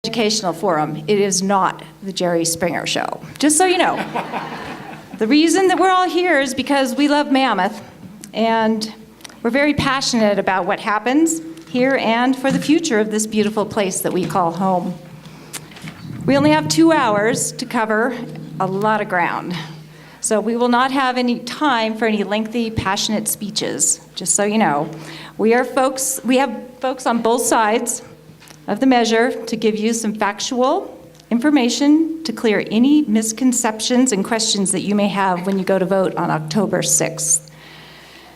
educational forum. It is not the Jerry Springer Show, just so you know. The reason that we're all here is because we love Mammoth, and we're very passionate about what happens here and for the future of this beautiful place that we call home. We only have 2 hours to cover a lot of ground, so we will not have any time for any lengthy, passionate speeches, just so you know. We have folks on both sides of the measure to give you some factual information to clear any misconceptions and questions that you may have when you go to vote on October 6th.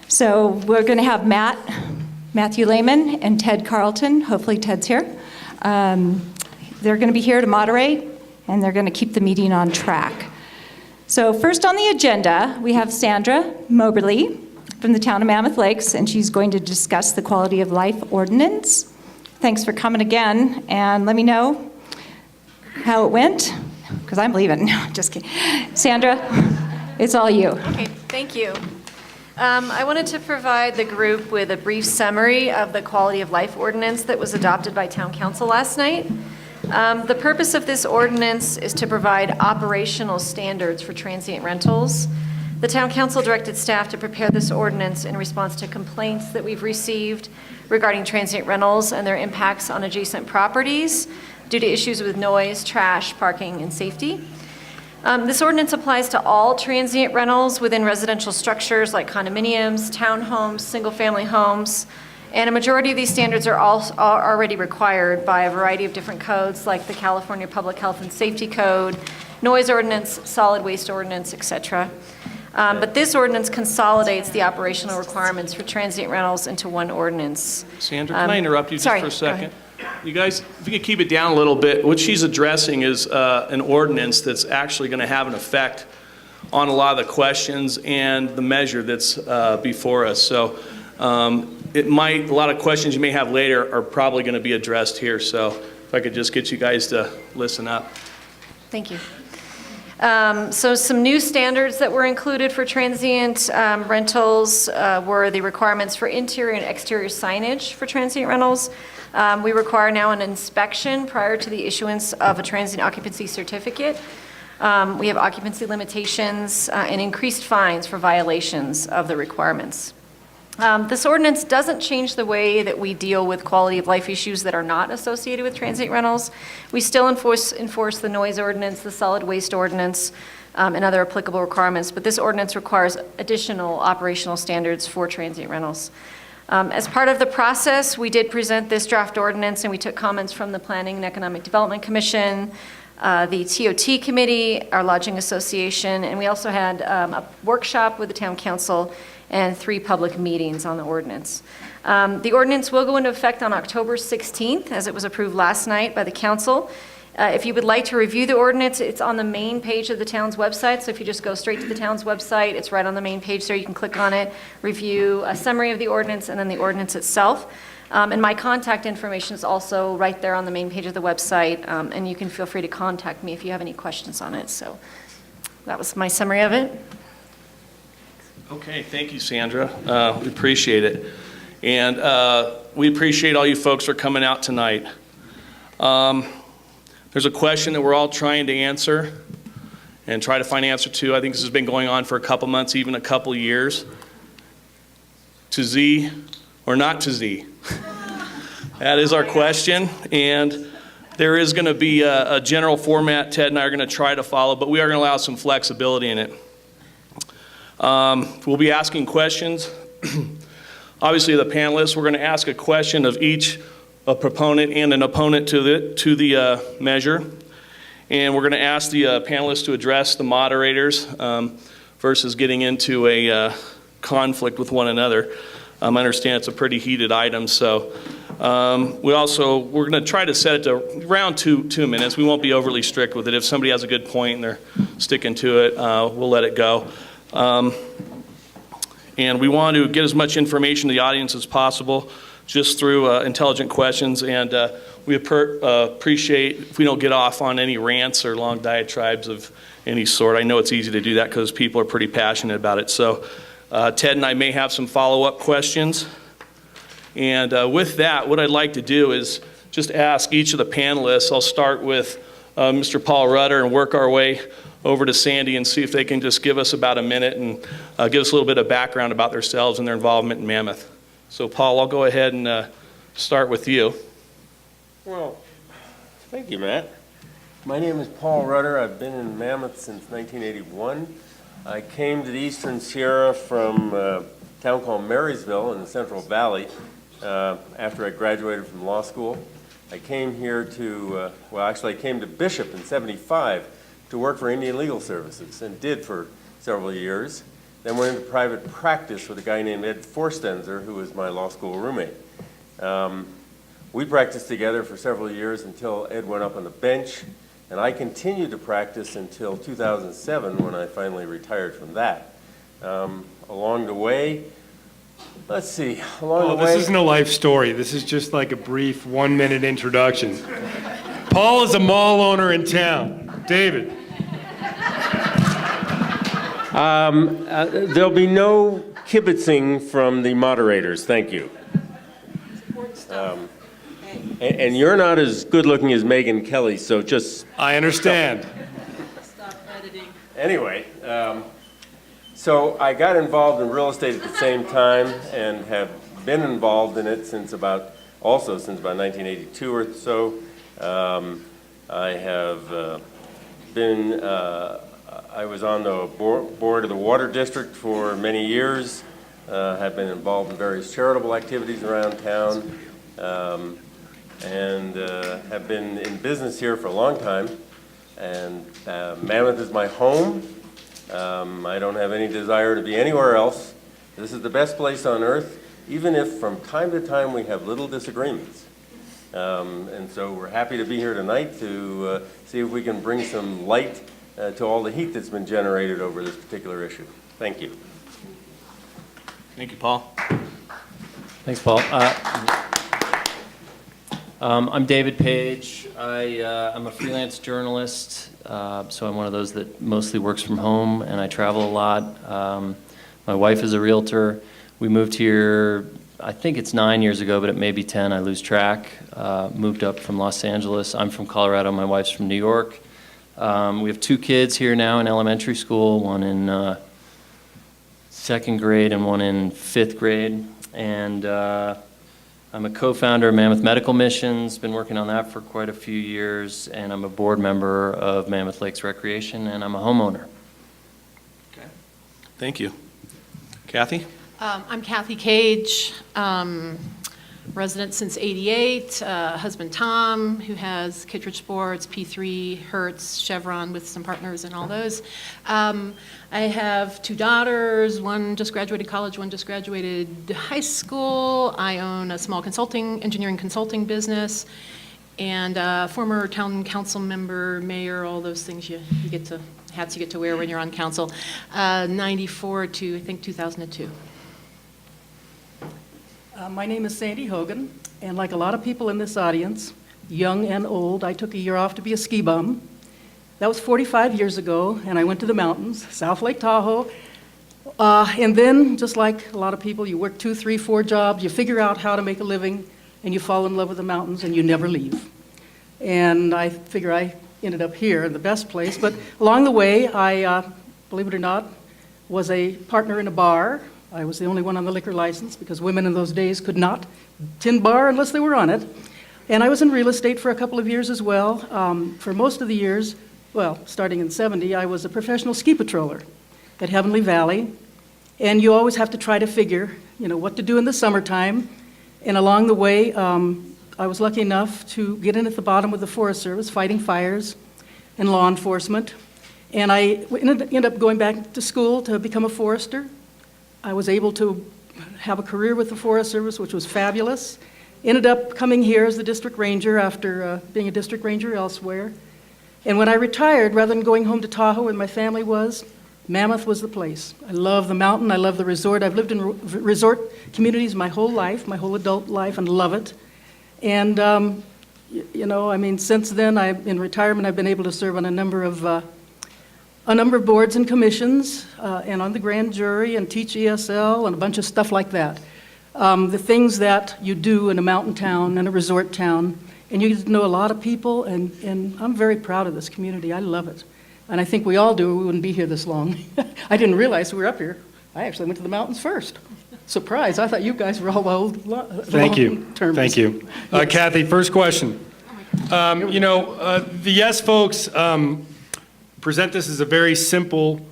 So we're going to have Matthew Lehman and Ted Carlton. Hopefully Ted's here. They're going to be here to moderate, and they're going to keep the meeting on track. So first on the agenda, we have Sandra Moberly from the town of Mammoth Lakes, and she's going to discuss the quality of life ordinance. Thanks for coming again, and let me know how it went, because I'm leaving. No, just kidding. Sandra, it's all you. Okay, thank you. I wanted to provide the group with a brief summary of the quality of life ordinance that was adopted by Town Council last night. The purpose of this ordinance is to provide operational standards for transient rentals. The Town Council directed staff to prepare this ordinance in response to complaints that we've received regarding transient rentals and their impacts on adjacent properties due to issues with noise, trash, parking, and safety. This ordinance applies to all transient rentals within residential structures like condominiums, townhomes, single-family homes, and a majority of these standards are already required by a variety of different codes like the California Public Health and Safety Code, noise ordinance, solid waste ordinance, etc. But this ordinance consolidates the operational requirements for transient rentals into one ordinance. Sandra, can I interrupt you just for a second? You guys, if you could keep it down a little bit, what she's addressing is an ordinance that's actually going to have an effect on a lot of the questions and the measure that's before us. So a lot of questions you may have later are probably going to be addressed here. So if I could just get you guys to listen up. Thank you. So some new standards that were included for transient rentals were the requirements for interior and exterior signage for transient rentals. We require now an inspection prior to the issuance of a transient occupancy certificate. We have occupancy limitations and increased fines for violations of the requirements. This ordinance doesn't change the way that we deal with quality of life issues that are not associated with transient rentals. We still enforce the noise ordinance, the solid waste ordinance, and other applicable requirements, but this ordinance requires additional operational standards for transient rentals. As part of the process, we did present this draft ordinance, and we took comments from the Planning and Economic Development Commission, the TOT Committee, our Lodging Association, and we also had a workshop with the Town Council and 3 public meetings on the ordinance. The ordinance will go into effect on October 16th, as it was approved last night by the Council. If you would like to review the ordinance, it's on the main page of the town's website. So if you just go straight to the town's website, it's right on the main page there. You can click on it, review a summary of the ordinance, and then the ordinance itself. And my contact information is also right there on the main page of the website, and you can feel free to contact me if you have any questions on it. So that was my summary of it. Okay, thank you, Sandra. We appreciate it. And we appreciate all you folks for coming out tonight. There's a question that we're all trying to answer and try to find an answer to. I think this has been going on for a couple months, even a couple years. To Z or not to Z? That is our question. And there is going to be a general format Ted and I are going to try to follow, but we are going to allow some flexibility in it. We'll be asking questions. Obviously, the panelists, we're going to ask a question of each a proponent and an opponent to the measure. And we're going to ask the panelists to address the moderators versus getting into a conflict with one another. I understand it's a pretty heated item, so we're going to try to set it to around two minutes. We won't be overly strict with it. If somebody has a good point and they're sticking to it, we'll let it go. And we want to get as much information to the audience as possible just through intelligent questions, and we appreciate if we don't get off on any rants or long diatribes of any sort. I know it's easy to do that because people are pretty passionate about it. So Ted and I may have some follow-up questions. And with that, what I'd like to do is just ask each of the panelists. I'll start with Mr. Paul Rutter and work our way over to Sandy and see if they can just give us about a minute and give us a little bit of background about themselves and their involvement in Mammoth. So Paul, I'll go ahead and start with you. Well, thank you, Matt. My name is Paul Rutter. I've been in Mammoth since 1981. I came to the Eastern Sierra from a town called Marysville in the Central Valley after I graduated from law school. I came here to, I came to Bishop in '75 to work for Indian Legal Services, and did for several years. Then went into private practice with a guy named Ed Forstenser, who was my law school roommate. We practiced together for several years until Ed went up on the bench, and I continued to practice until 2007 when I finally retired from that. Along the way, this isn't a life story. This is just like a brief 1-minute introduction. Paul is a mall owner in town. David. There'll be no kibitzing from the moderators, thank you. And you're not as good looking as Megyn Kelly, so just... I understand. Stop editing. Anyway, so I got involved in real estate at the same time and have been involved in it since about 1982 or so. I was on the board of the Water District for many years, have been involved in various charitable activities around town, and have been in business here for a long time. And Mammoth is my home. I don't have any desire to be anywhere else. This is the best place on earth, even if from time to time we have little disagreements. And so we're happy to be here tonight to see if we can bring some light to all the heat that's been generated over this particular issue. Thank you. Thank you, Paul. Thanks, Paul. I'm David Page. I'm a freelance journalist, so I'm one of those that mostly works from home, and I travel a lot. My wife is a realtor. We moved here, I think it's 9 years ago, but it may be 10. I lose track. Moved up from Los Angeles. I'm from Colorado. My wife's from New York. We have 2 kids here now in elementary school, one in 2nd grade and one in 5th grade. And I'm a co-founder of Mammoth Medical Missions, been working on that for quite a few years, and I'm a board member of Mammoth Lakes Recreation, and I'm a homeowner. Okay. Thank you. Kathy? I'm Kathy Cage, resident since '88, husband Tom, who has Kittredge Sports, P3, Hertz, Chevron with some partners and all those. I have 2 daughters, one just graduated college, one just graduated high school. I own a small engineering consulting business, and former town council member, mayor, all those things hats you get to wear when you're on council, 94 to I think 2002. My name is Sandy Hogan, and like a lot of people in this audience, young and old, I took a year off to be a ski bum. That was 45 years ago, and I went to the mountains, South Lake Tahoe, and then, just like a lot of people, you work 2, 3, 4 jobs, you figure out how to make a living, and you fall in love with the mountains, and you never leave. And I figure I ended up here in the best place, but along the way, I, believe it or not, was a partner in a bar. I was the only one on the liquor license because women in those days could not tend bar unless they were on it. And I was in real estate for a couple of years as well. For most of the years, well, starting in '70, I was a professional ski patroller at Heavenly Valley. And you always have to try to figure, what to do in the summertime. And along the way, I was lucky enough to get in at the bottom with the Forest Service, fighting fires and law enforcement. And I ended up going back to school to become a forester. I was able to have a career with the Forest Service, which was fabulous. Ended up coming here as the district ranger after being a district ranger elsewhere. And when I retired, rather than going home to Tahoe where my family was, Mammoth was the place. I love the mountain, I love the resort. I've lived in resort communities my whole life, my whole adult life, and love it. And, since then, in retirement, I've been able to serve on a number of boards and commissions, and on the grand jury, and teach ESL, and a bunch of stuff like that. The things that you do in a mountain town and a resort town and you get to know a lot of people, and I'm very proud of this community. I love it. And I think we all do, or we wouldn't be here this long. I didn't realize we were up here. I actually went to the mountains first. Surprise, I thought you guys were all old. Thank you. Thank you. Kathy, first question. The Yes folks present this as a very simple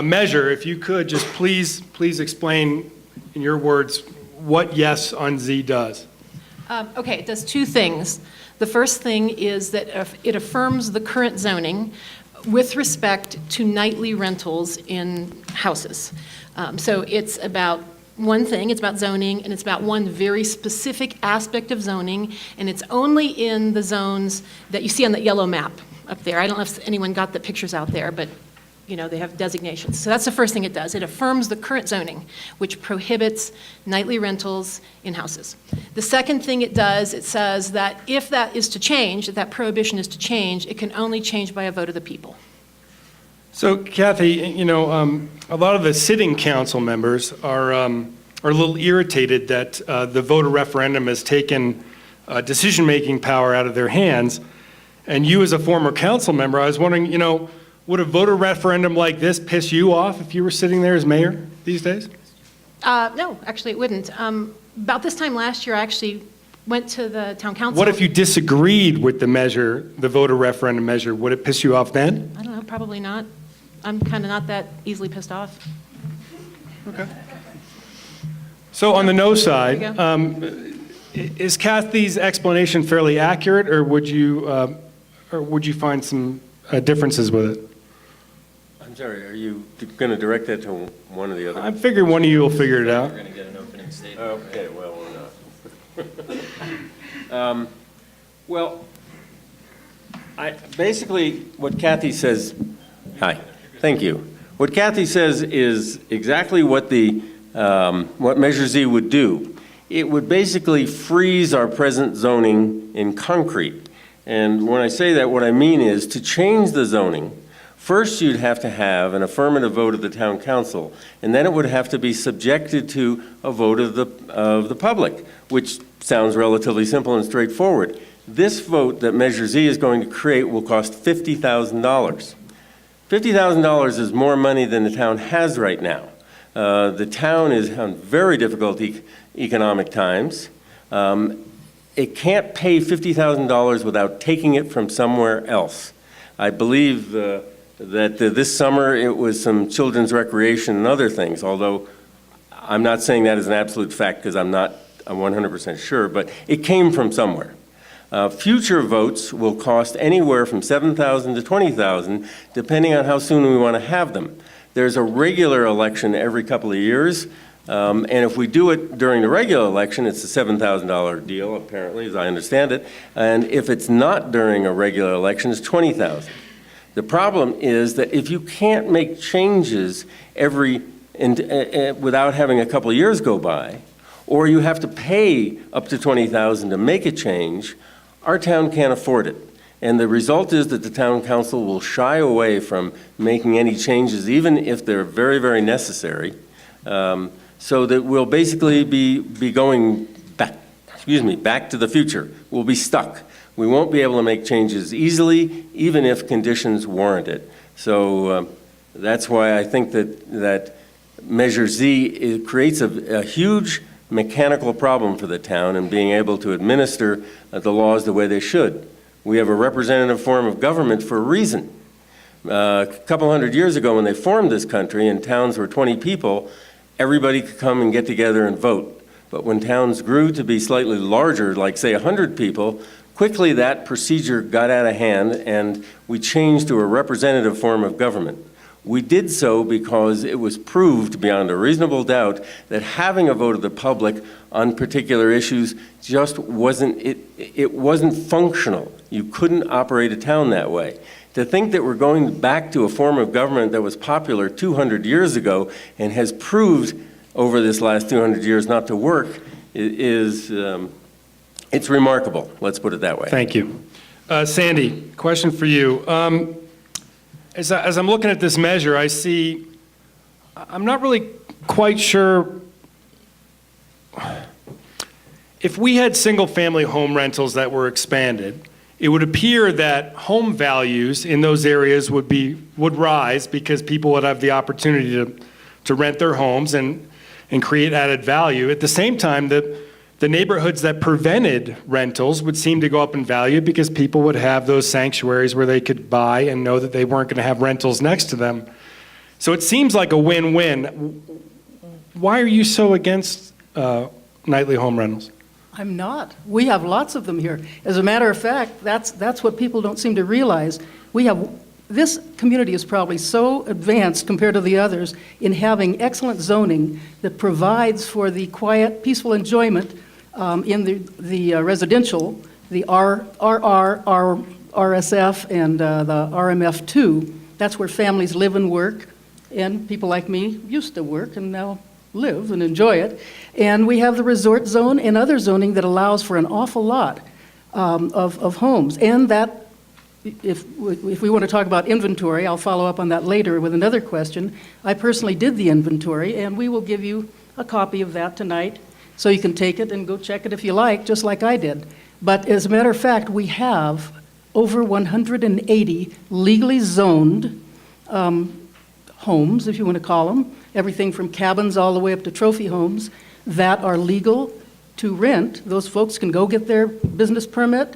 measure. If you could just please explain in your words what Yes on Z does. Okay, it does two things. The first thing is that it affirms the current zoning with respect to nightly rentals in houses. So it's about one thing, it's about zoning, and it's about one very specific aspect of zoning, and it's only in the zones that you see on that yellow map up there. I don't know if anyone got the pictures out there, but they have designations. So that's the first thing it does. It affirms the current zoning, which prohibits nightly rentals in houses. The second thing it does, it says that if that is to change, if that prohibition is to change, it can only change by a vote of the people. So Kathy, a lot of the sitting council members are a little irritated that the voter referendum has taken decision-making power out of their hands. And you as a former council member, I was wondering, would a voter referendum like this piss you off if you were sitting there as mayor these days? No, actually it wouldn't. About this time last year, I actually went to the town council. What if you disagreed with the measure, the voter referendum measure? Would it piss you off then? I don't know, probably not. I'm kind of not that easily pissed off. Okay. So on the no side, There you is Kathy's explanation fairly accurate, or would you find some differences with it? I'm sorry, are you going to direct that to one or the other? I figure one of you will figure it out. We're going to get an opening statement. Okay, well, we're not. Well, basically, what Kathy says, hi, thank you. What Kathy says is exactly what what Measure Z would do. It would basically freeze our present zoning in concrete. And when I say that, what I mean is to change the zoning, first you'd have to have an affirmative vote of the town council, and then it would have to be subjected to a vote of the public, which sounds relatively simple and straightforward. This vote that Measure Z is going to create will cost $50,000. $50,000 is more money than the town has right now. The town is on very difficult economic times. It can't pay $50,000 without taking it from somewhere else. I believe that this summer it was some children's recreation and other things, although I'm not saying that as an absolute fact because I'm 100% sure, but it came from somewhere. Future votes will cost anywhere from $7,000 to $20,000, depending on how soon we want to have them. There's a regular election every couple of years, and if we do it during the regular election, it's a $7,000 deal, apparently, as I understand it. And if it's not during a regular election, it's $20,000. The problem is that if you can't make changes without having a couple of years go by, or you have to pay up to $20,000 to make a change, our town can't afford it. And the result is that the town council will shy away from making any changes, even if they're very, very necessary. So that we'll basically be going back to the future. We'll be stuck. We won't be able to make changes easily, even if conditions warrant it. So that's why I think that Measure Z creates a huge mechanical problem for the town in being able to administer the laws the way they should. We have a representative form of government for a reason. A couple hundred years ago when they formed this country and towns were 20 people, everybody could come and get together and vote. But when towns grew to be slightly larger, like say 100 people, quickly that procedure got out of hand and we changed to a representative form of government. We did so because it was proved beyond a reasonable doubt that having a vote of the public on particular issues just it wasn't functional. You couldn't operate a town that way. To think that we're going back to a form of government that was popular 200 years ago and has proved over this last 200 years not to work it's remarkable. Let's put it that way. Thank you. Sandy, question for you. As I'm looking at this measure, I'm not really quite sure. if we had single-family home rentals that were expanded, it would appear that home values in those areas would rise because people would have the opportunity to rent their homes and create added value. At the same time, the neighborhoods that prevented rentals would seem to go up in value because people would have those sanctuaries where they could buy and know that they weren't going to have rentals next to them. So it seems like a win-win. Why are you so against nightly home rentals? I'm not. We have lots of them here. As a matter of fact, that's what people don't seem to realize. This community is probably so advanced compared to the others in having excellent zoning that provides for the quiet, peaceful enjoyment in the residential, the RR, RSF, and the RMF2. That's where families live and work, and people like me used to work and now live and enjoy it. And we have the resort zone and other zoning that allows for an awful lot of homes. And that, if we want to talk about inventory, I'll follow up on that later with another question. I personally did the inventory, and we will give you a copy of that tonight, so you can take it and go check it if you like, just like I did. But as a matter of fact, we have over 180 legally zoned homes, if you want to call them, everything from cabins all the way up to trophy homes that are legal to rent. Those folks can go get their business permit,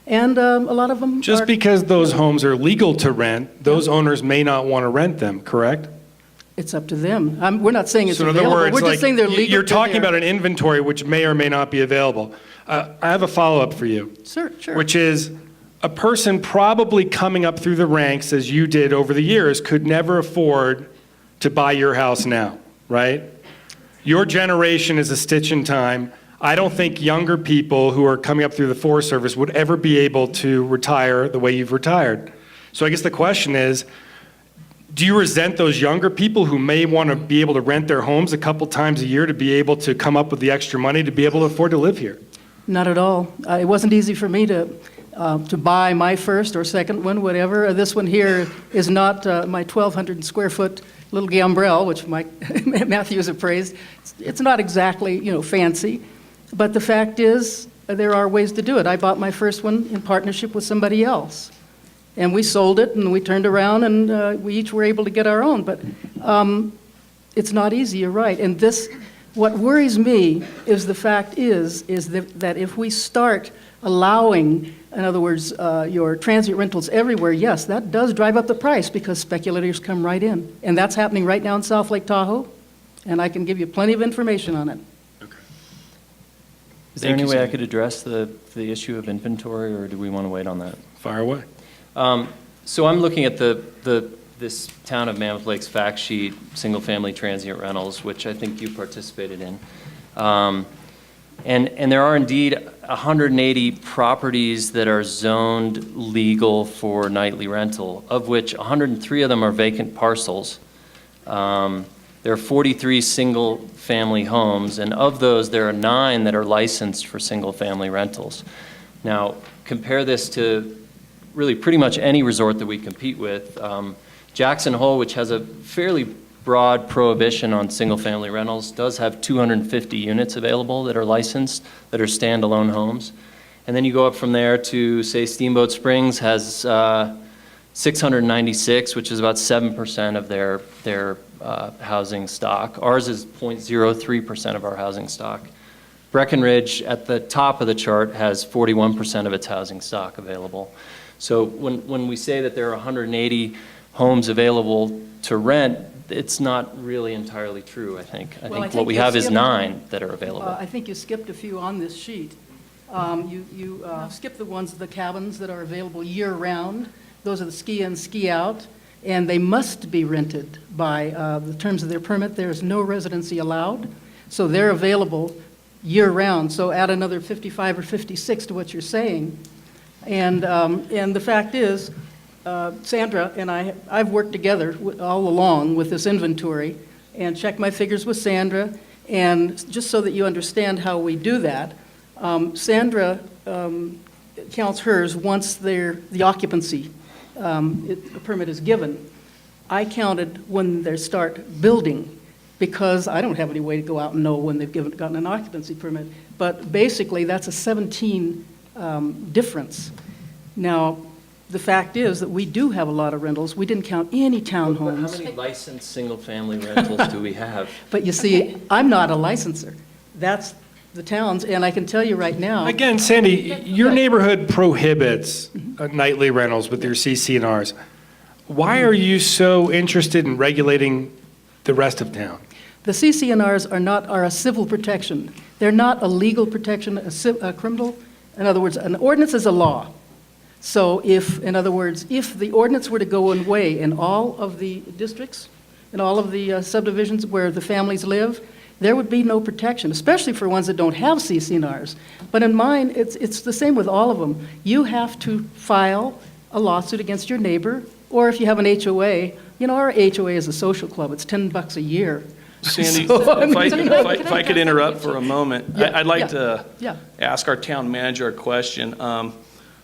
and a lot of them Just because those homes are legal to rent, those owners may not want to rent them, correct? It's up to them. We're not saying it's So in available. other words, We're just like, saying they're legal. you're talking they're about an inventory which may or may not be available. I have a follow-up for you. Sure. Which is, a person probably coming up through the ranks, as you did over the years, could never afford to buy your house now, right? Your generation is a stitch in time. I don't think younger people who are coming up through the Forest Service would ever be able to retire the way you've retired. So I guess the question is, do you resent those younger people who may want to be able to rent their homes a couple times a year to be able to come up with the extra money to be able to afford to live here? Not at all. It wasn't easy for me to buy my first or second one, whatever. This one here is not my 1,200 square foot little gambrel, which Matthew has appraised. It's not exactly, fancy, but the fact is there are ways to do it. I bought my first one in partnership with somebody else, and we sold it, and we turned around, and we each were able to get our own. But it's not easy. You're right. And what worries me is the fact is that if we start allowing, in other words, your transient rentals everywhere, yes, that does drive up the price because speculators come right in. And that's happening right now in South Lake Tahoe, and I can give you plenty of information on it. Is there any way I could address the issue of inventory, or do we want to wait on that? Fire away. So I'm looking at this Town of Mammoth Lakes fact sheet, single-family transient rentals, which I think you participated in. And there are indeed 180 properties that are zoned legal for nightly rental, of which 103 of them are vacant parcels. There are 43 single-family homes, and of those, there are 9 that are licensed for single-family rentals. Now, compare this to really pretty much any resort that we compete with. Jackson Hole, which has a fairly broad prohibition on single-family rentals, does have 250 units available that are licensed, that are standalone homes. And then you go up from there to, say, Steamboat Springs has 696, which is about 7% of their housing stock. Ours is 0.03% of our housing stock. Breckenridge, at the top of the chart, has 41% of its housing stock available. So when we say that there are 180 homes available to rent, it's not really entirely true, I think. I think what we have is 9 that are available. I think you skipped a few on this sheet. You skipped the cabins that are available year-round. Those are the ski-in, ski-out, and they must be rented by the terms of their permit. There is no residency allowed, so they're available year-round. So add another 55 or 56 to what you're saying. And the fact is, Sandra and I've worked together all along with this inventory and checked my figures with Sandra. And just so that you understand how we do that, Sandra counts hers once the occupancy a permit is given. I counted when they start building. because I don't have any way to go out and know when they've gotten an occupancy permit. But basically, that's a 17 difference. Now, the fact is that we do have a lot of rentals. We didn't count any But how townhomes. many licensed single-family rentals do we have? But you see, I'm not a licenser. That's the towns, and I can tell you right now. Again, Sandy, your neighborhood prohibits nightly rentals with your CC&Rs. Why are you so interested in regulating the rest of town? The CC&Rs are a civil protection. They're not a legal protection, a criminal. In other words, an ordinance is a law. So in other words, if the ordinance were to go away in all of the districts, in all of the subdivisions where the families live, there would be no protection, especially for ones that don't have CC&Rs. But in mine, it's the same with all of them. You have to file a lawsuit against your neighbor, or if you have an HOA, our HOA is a social club. It's $10 a year. Sandy, So, I mean, if I could interrupt for a moment, Yeah, I'd like yeah, to yeah. ask our town manager a question.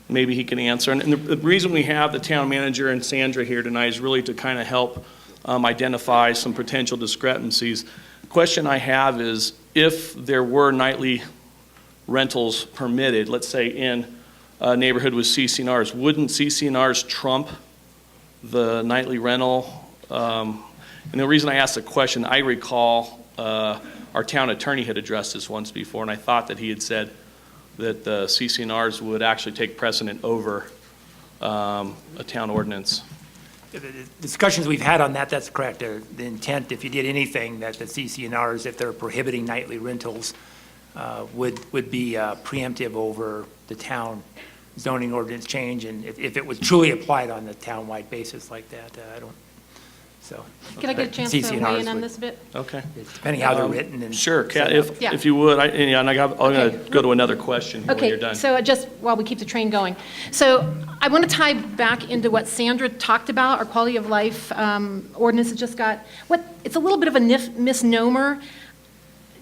Maybe he can answer. And the reason we have the town manager and Sandra here tonight is really to kind of help identify some potential discrepancies. Question I have is, if there were nightly rentals permitted, let's say in a neighborhood with CC&Rs, wouldn't CC&Rs trump the nightly rental? And the reason I asked the question, I recall our town attorney had addressed this once before, and I thought that he had said that the CC&Rs would actually take precedent over a town ordinance. The discussions we've had on that, that's correct. The intent, if you did anything, that the CC&Rs, if they're prohibiting nightly rentals, would be preemptive over the town zoning ordinance change, and if it was truly applied on a town-wide basis like that, I don't, so. Can I get a chance to weigh in on this a bit? Okay. Depending how they're written and. Sure, Kat, Yeah. if you would, I'm going to go to another question when you're Okay, done. so just while we keep the train going. So I want to tie back into what Sandra talked about, our quality of life ordinance that just got, it's a little bit of a misnomer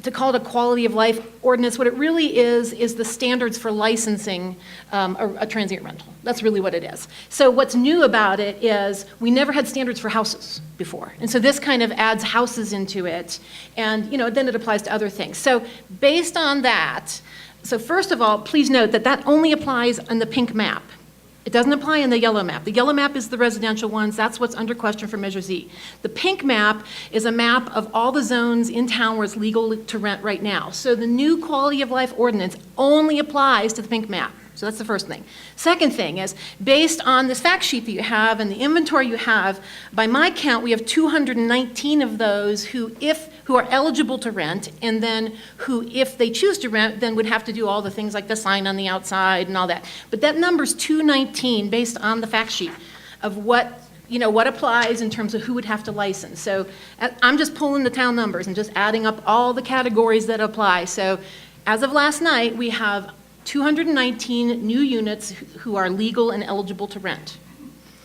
to call it a quality of life ordinance. What it really is the standards for licensing a transient rental. That's really what it is. So what's new about it is we never had standards for houses before. And so this kind of adds houses into it. And, then it applies to other things. So based on that, so first of all, please note that that only applies on the pink map. It doesn't apply in the yellow map. The yellow map is the residential ones. That's what's under question for Measure Z. The pink map is a map of all the zones in town where it's legal to rent right now. So the new quality of life ordinance only applies to the pink map. So that's the first thing. Second thing is, based on this fact sheet that you have and the inventory you have, by my count, we have 219 of those who are eligible to rent, and then who, if they choose to rent, then would have to do all the things like the sign on the outside and all that. But that number's 219 based on the fact sheet of what applies in terms of who would have to license. So I'm just pulling the town numbers and just adding up all the categories that apply. So as of last night, we have 219 new units who are legal and eligible to rent.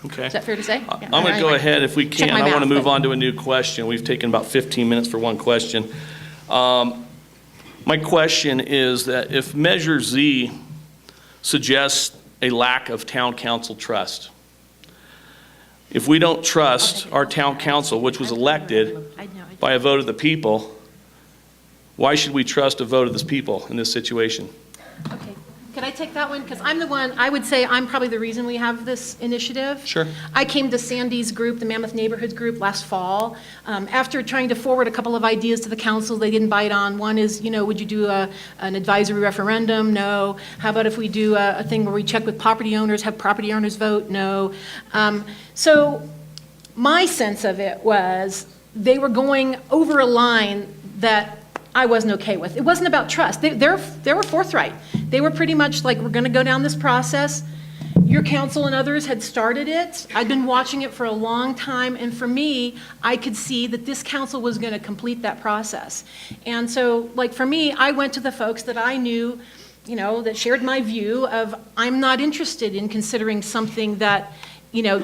Okay. Is that fair to say? Yeah. I'm going to go ahead, if we Check can. my I want to math, move but- on to a new question. We've taken about 15 minutes for one question. My question is that if Measure Z suggests a lack of town council trust, if we don't trust our town council, which was elected by a vote of the people, why should we trust a vote of the people in this situation? Okay. Could I take that one? Because I'm the one, I would say I'm probably the reason we have this initiative. Sure. I came to Sandy's group, the Mammoth Neighborhoods Group, last fall. After trying to forward a couple of ideas to the council, they didn't bite on. One is, would you do an advisory referendum? No. How about if we do a thing where we check with property owners, have property owners vote? No. So my sense of it was they were going over a line that I wasn't okay with. It wasn't about trust. They were forthright. They were pretty much like, we're going to go down this process. Your council and others had started it. I'd been watching it for a long time, and for me, I could see that this council was going to complete that process. And so, for me, I went to the folks that I knew, that shared my view of, I'm not interested in considering something that,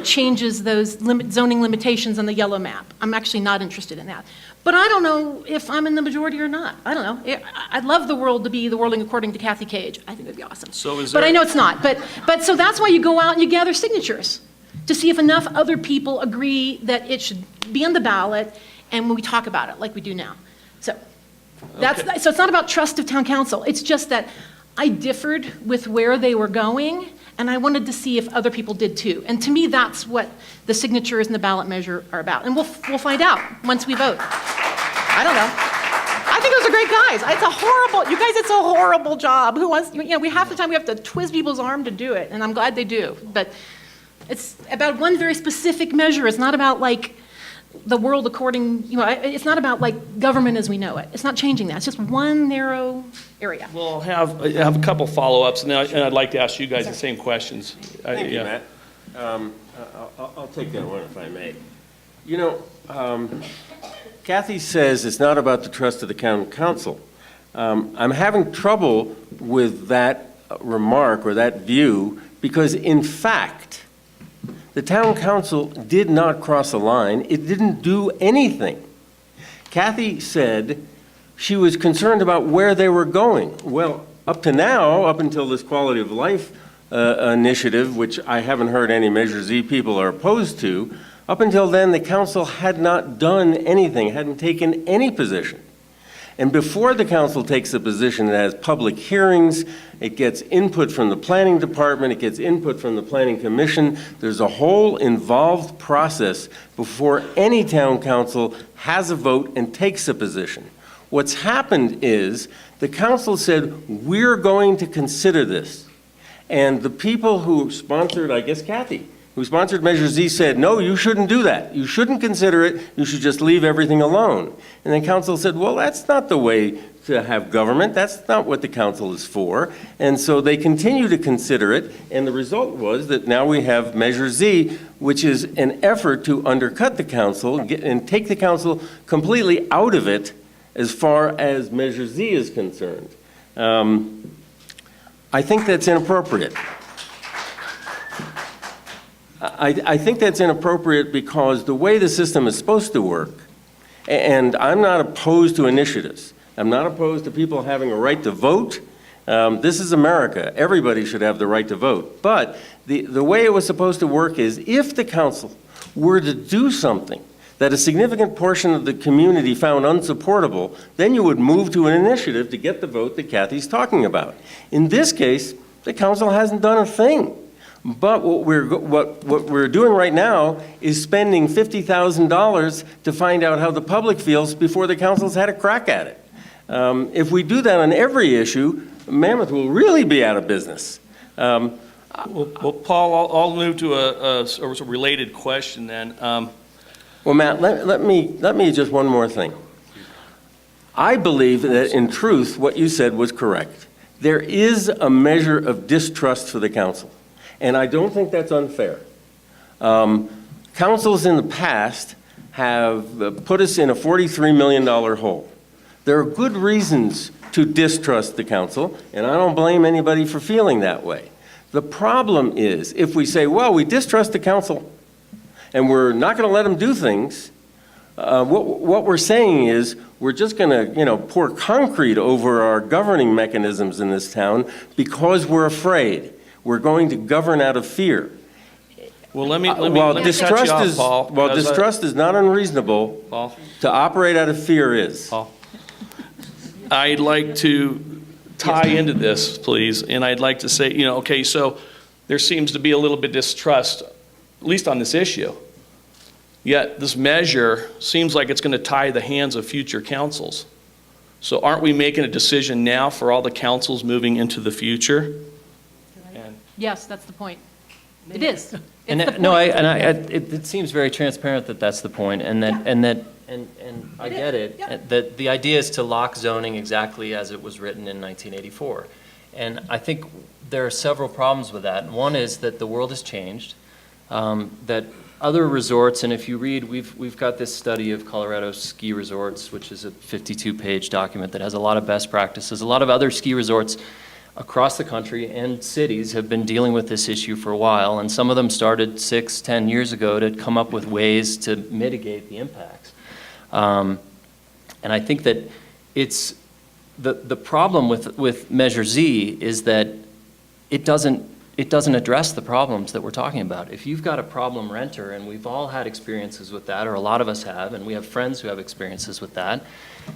changes those zoning limitations on the yellow map. I'm actually not interested in that. But I don't know if I'm in the majority or not. I don't know. I'd love the world to be the world according to Kathy Cage. I think it'd be awesome. So is But there- I know it's not. But so that's why you go out and you gather signatures to see if enough other people agree that it should be on the ballot and when we talk about it like we do now. So so it's not about trust of town council. It's just that I differed with where they were going, and I wanted to see if other people did too. And to me, that's what the signatures and the ballot measure are about. And we'll find out once we vote. I don't know. I think those are great guys. It's a horrible job. Who wants, half the time we have to twist people's arm to do it, and I'm glad they do. But it's about one very specific measure. It's not about like the world according, it's not about like government as we know it. It's not changing that. It's just one narrow area. Well, I have a couple follow-ups, and I'd like to ask you guys the same questions. Thank you, Matt. I'll take that one if I may. Kathy says it's not about the trust of the town council. I'm having trouble with that remark or that view because, in fact, the town council did not cross a line. It didn't do anything. Kathy said she was concerned about where they were going. Well, up to now, up until this quality of life initiative, which I haven't heard any Measure Z people are opposed to, up until then, the council had not done anything, hadn't taken any position. And before the council takes a position, it has public hearings, it gets input from the planning department, it gets input from the planning commission. There's a whole involved process before any town council has a vote and takes a position. What's happened is the council said, we're going to consider this. And the people who sponsored, I guess Kathy, who sponsored Measure Z said, no, you shouldn't do that. You shouldn't consider it. You should just leave everything alone. And then council said, well, that's not the way to have government. That's not what the council is for. And so they continue to consider it. And the result was that now we have Measure Z, which is an effort to undercut the council and take the council completely out of it as far as Measure Z is concerned. I think that's inappropriate. I think that's inappropriate because the way the system is supposed to work, and I'm not opposed to initiatives. I'm not opposed to people having a right to vote. This is America. Everybody should have the right to vote. But the way it was supposed to work is if the council were to do something that a significant portion of the community found unsupportable, then you would move to an initiative to get the vote that Kathy's talking about. In this case, the council hasn't done a thing. But what we're doing right now is spending $50,000 to find out how the public feels before the council's had a crack at it. If we do that on every issue, Mammoth will really be out of business. Well, Paul, I'll move to a related question then. Well, Matt, let me just one more thing. I believe that in truth, what you said was correct. There is a measure of distrust for the council. And I don't think that's unfair. Councils in the past have put us in a $43 million hole. There are good reasons to distrust the council, and I don't blame anybody for feeling that way. The problem is, if we say, well, we distrust the council, and we're not going to let them do things, what we're saying is we're just going to, pour concrete over our governing mechanisms in this town because we're afraid. We're going to govern out of fear. Well, let me cut distrust you off, Paul. Well, distrust is not unreasonable. Paul? To operate out of fear is. Paul? I'd like to tie into this, please, and I'd like to say, okay, so there seems to be a little bit of distrust, at least on this issue. Yet this measure seems like it's going to tie the hands of future councils. So aren't we making a decision now for all the councils moving into the future? Yes, that's the point. It is. It's And the point. no, it seems very transparent that that's the point, and I get it. Yeah. That the idea is to lock zoning exactly as it was written in 1984, and I think there are several problems with that. One is that the world has changed, that other resorts, and if you read, we've got this study of Colorado ski resorts, which is a 52-page document that has a lot of best practices. A lot of other ski resorts across the country and cities have been dealing with this issue for a while, and some of them started 6-10 years ago to come up with ways to mitigate the impacts. And I think that it's the problem with Measure Z is that it doesn't it doesn't address the problems that we're talking about. If you've got a problem renter, and we've all had experiences with that, or a lot of us have, and we have friends who have experiences with that,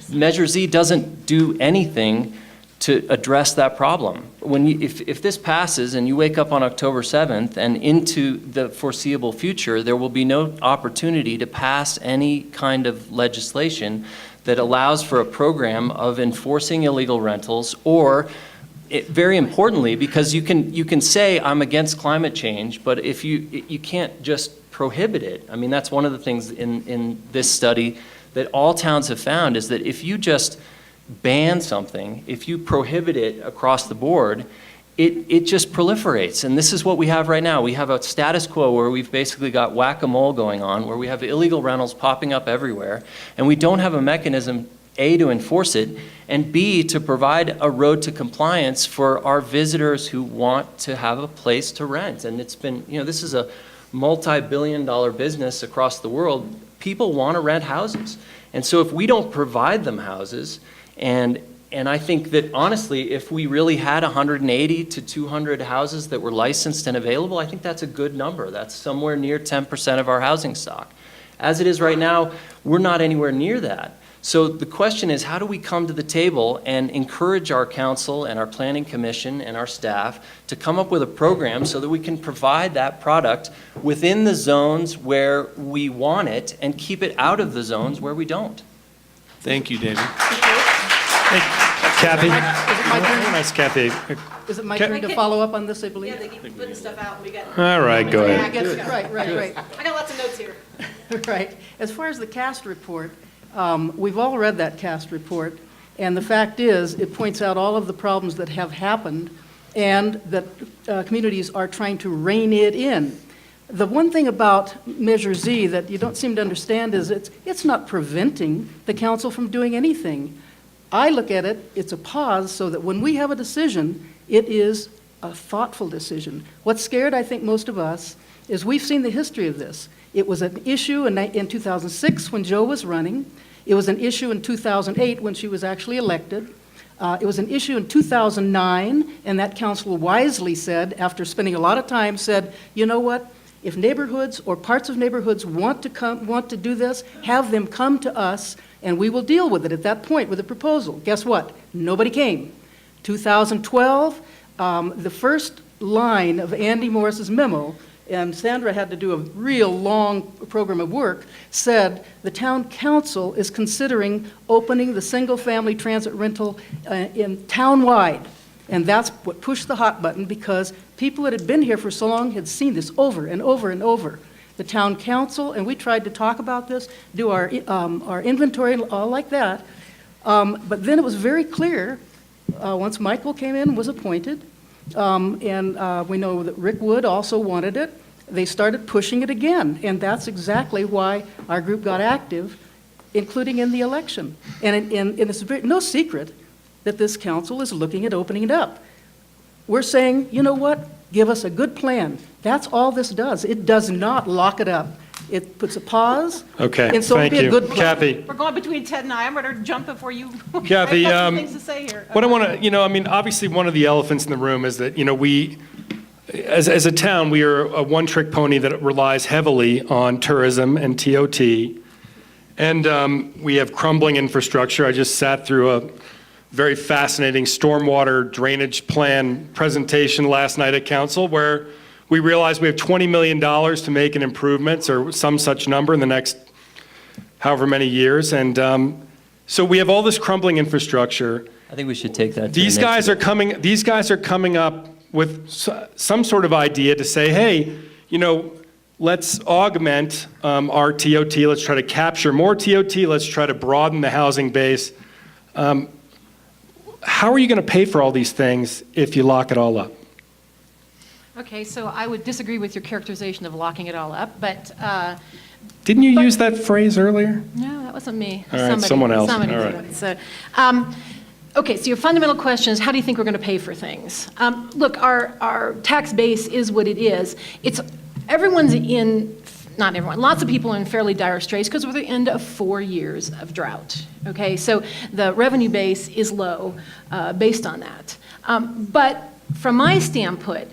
Measure Z doesn't do anything to address that problem. If this passes and you wake up on October 7th and into the foreseeable future, there will be no opportunity to pass any kind of legislation that allows for a program of enforcing illegal rentals, or very importantly, because you can say I'm against climate change, but if you can't just prohibit it. I mean, that's one of the things in this study that all towns have found, is that if you just ban something, if you prohibit it across the board, it just proliferates. And this is what we have right now. We have a status quo where we've basically got whack-a-mole going on, where we have illegal rentals popping up everywhere, and we don't have a mechanism, A, to enforce it, and B, to provide a road to compliance for our visitors who want to have a place to rent. And it's been, this is a multi-billion-dollar business across the world. People want to rent houses. And so if we don't provide them houses, and I think that, honestly, if we really had 180 to 200 houses that were licensed and available, I think that's a good number. That's somewhere near 10% of our housing stock. As it is right now, we're not anywhere near that. So the question is, how do we come to the table and encourage our council and our planning commission and our staff to come up with a program so that we can provide that product within the zones where we want it and keep it out of the zones where we don't? Thank you, David. Kathy? Is it my turn? Nice, Kathy. Is it my turn to follow up on this, I believe? Yeah, they keep putting stuff out, and we got, All right, go I ahead. guess, right. I got lots of notes here. Right. As far as the CAST report, we've all read that CAST report, and the fact is, it points out all of the problems that have happened and that communities are trying to rein it in. The one thing about Measure Z that you don't seem to understand is it's not preventing the council from doing anything. I look at it, it's a pause so that when we have a decision, it is a thoughtful decision. What scared, I think, most of us is we've seen the history of this. It was an issue in 2006 when Joe was running. It was an issue in 2008 when she was actually elected. It was an issue in 2009, and that council wisely said, after spending a lot of time, said, you know what? If neighborhoods or parts of neighborhoods want to do this, have them come to us, and we will deal with it at that point with a proposal. Guess what? Nobody came. 2012, the first line of Andy Morris's memo, and Sandra had to do a real long program of work, said the town council is considering opening the single-family transit rental in town-wide. And that's what pushed the hot button, because people that had been here for so long had seen this over and over and over. The town council, and we tried to talk about this, do our inventory, all like that. But then it was very clear, once Michael came in and was appointed, and we know that Rick Wood also wanted it, they started pushing it again. And that's exactly why our group got active, including in the election. And it's no secret that this council is looking at opening it up. We're saying, you know what, give us a good plan. That's all this does. It does not lock it up. It puts a pause. Okay, And so it'll thank be a you. good plan. Kathy, We're going between Ted and I. I'm going to jump before you. Kathy, I've got some things to say here. what I want to, obviously one of the elephants in the room is that, we, as a town, we are a one-trick pony that relies heavily on tourism and TOT. And we have crumbling infrastructure. I just sat through a very fascinating stormwater drainage plan presentation last night at council, where we realized we have $20 million to make in improvements or some such number in the next however many years. And so we have all this crumbling infrastructure. I think we should take that to These the next guys are coming up with some sort of idea to say, hey, let's augment our TOT. Let's try to capture more TOT. Let's try to broaden the housing base. How are you going to pay for all these things if you lock it all up? Okay, so I would disagree with your characterization of locking it all up, but Didn't you use that phrase earlier? no, that wasn't me. All right, someone else. Somebody All did right. it. So, okay, so your fundamental question is, how do you think we're going to pay for things? Look, our tax base is what it is. Everyone's in, not everyone, lots of people are in fairly dire straits because we're at the end of 4 years of drought. Okay, so the revenue base is low based on that. But from my standpoint,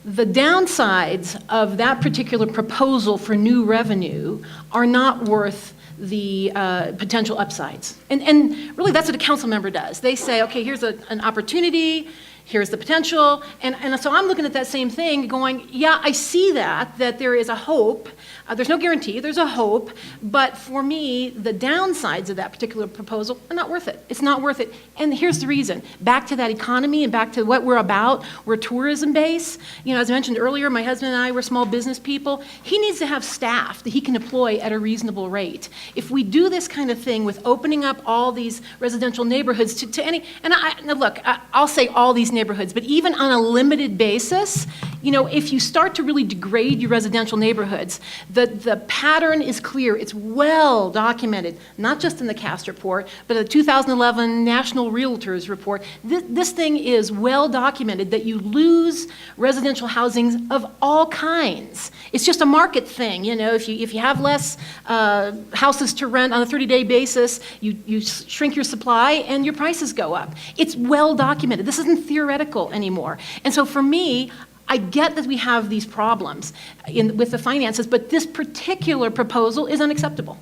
The downsides of that particular proposal for new revenue are not worth the potential upsides. And really, that's what a council member does. They say, okay, here's an opportunity, here's the potential, and so I'm looking at that same thing going, yeah, I see that there is a hope. There's no guarantee, there's a hope, but for me, the downsides of that particular proposal are not worth it. It's not worth it. And here's the reason. Back to that economy and back to what we're about, we're tourism based. You know, as I mentioned earlier, my husband and I were small business people. He needs to have staff that he can deploy at a reasonable rate. If we do this kind of thing with opening up all these residential neighborhoods to any, and now look, I'll say all these neighborhoods, but even on a limited basis, you know, if you start to really degrade your residential neighborhoods, the pattern is clear. It's well documented, not just in the CAST report, but the 2011 National Realtors report. This thing is well documented that you lose residential housing of all kinds. It's just a market thing, you know. If you have less houses to rent on a 30-day basis, you shrink your supply and your prices go up. It's well documented. This isn't theoretical anymore. And so for me, I get that we have these problems with the finances, but this particular proposal is unacceptable.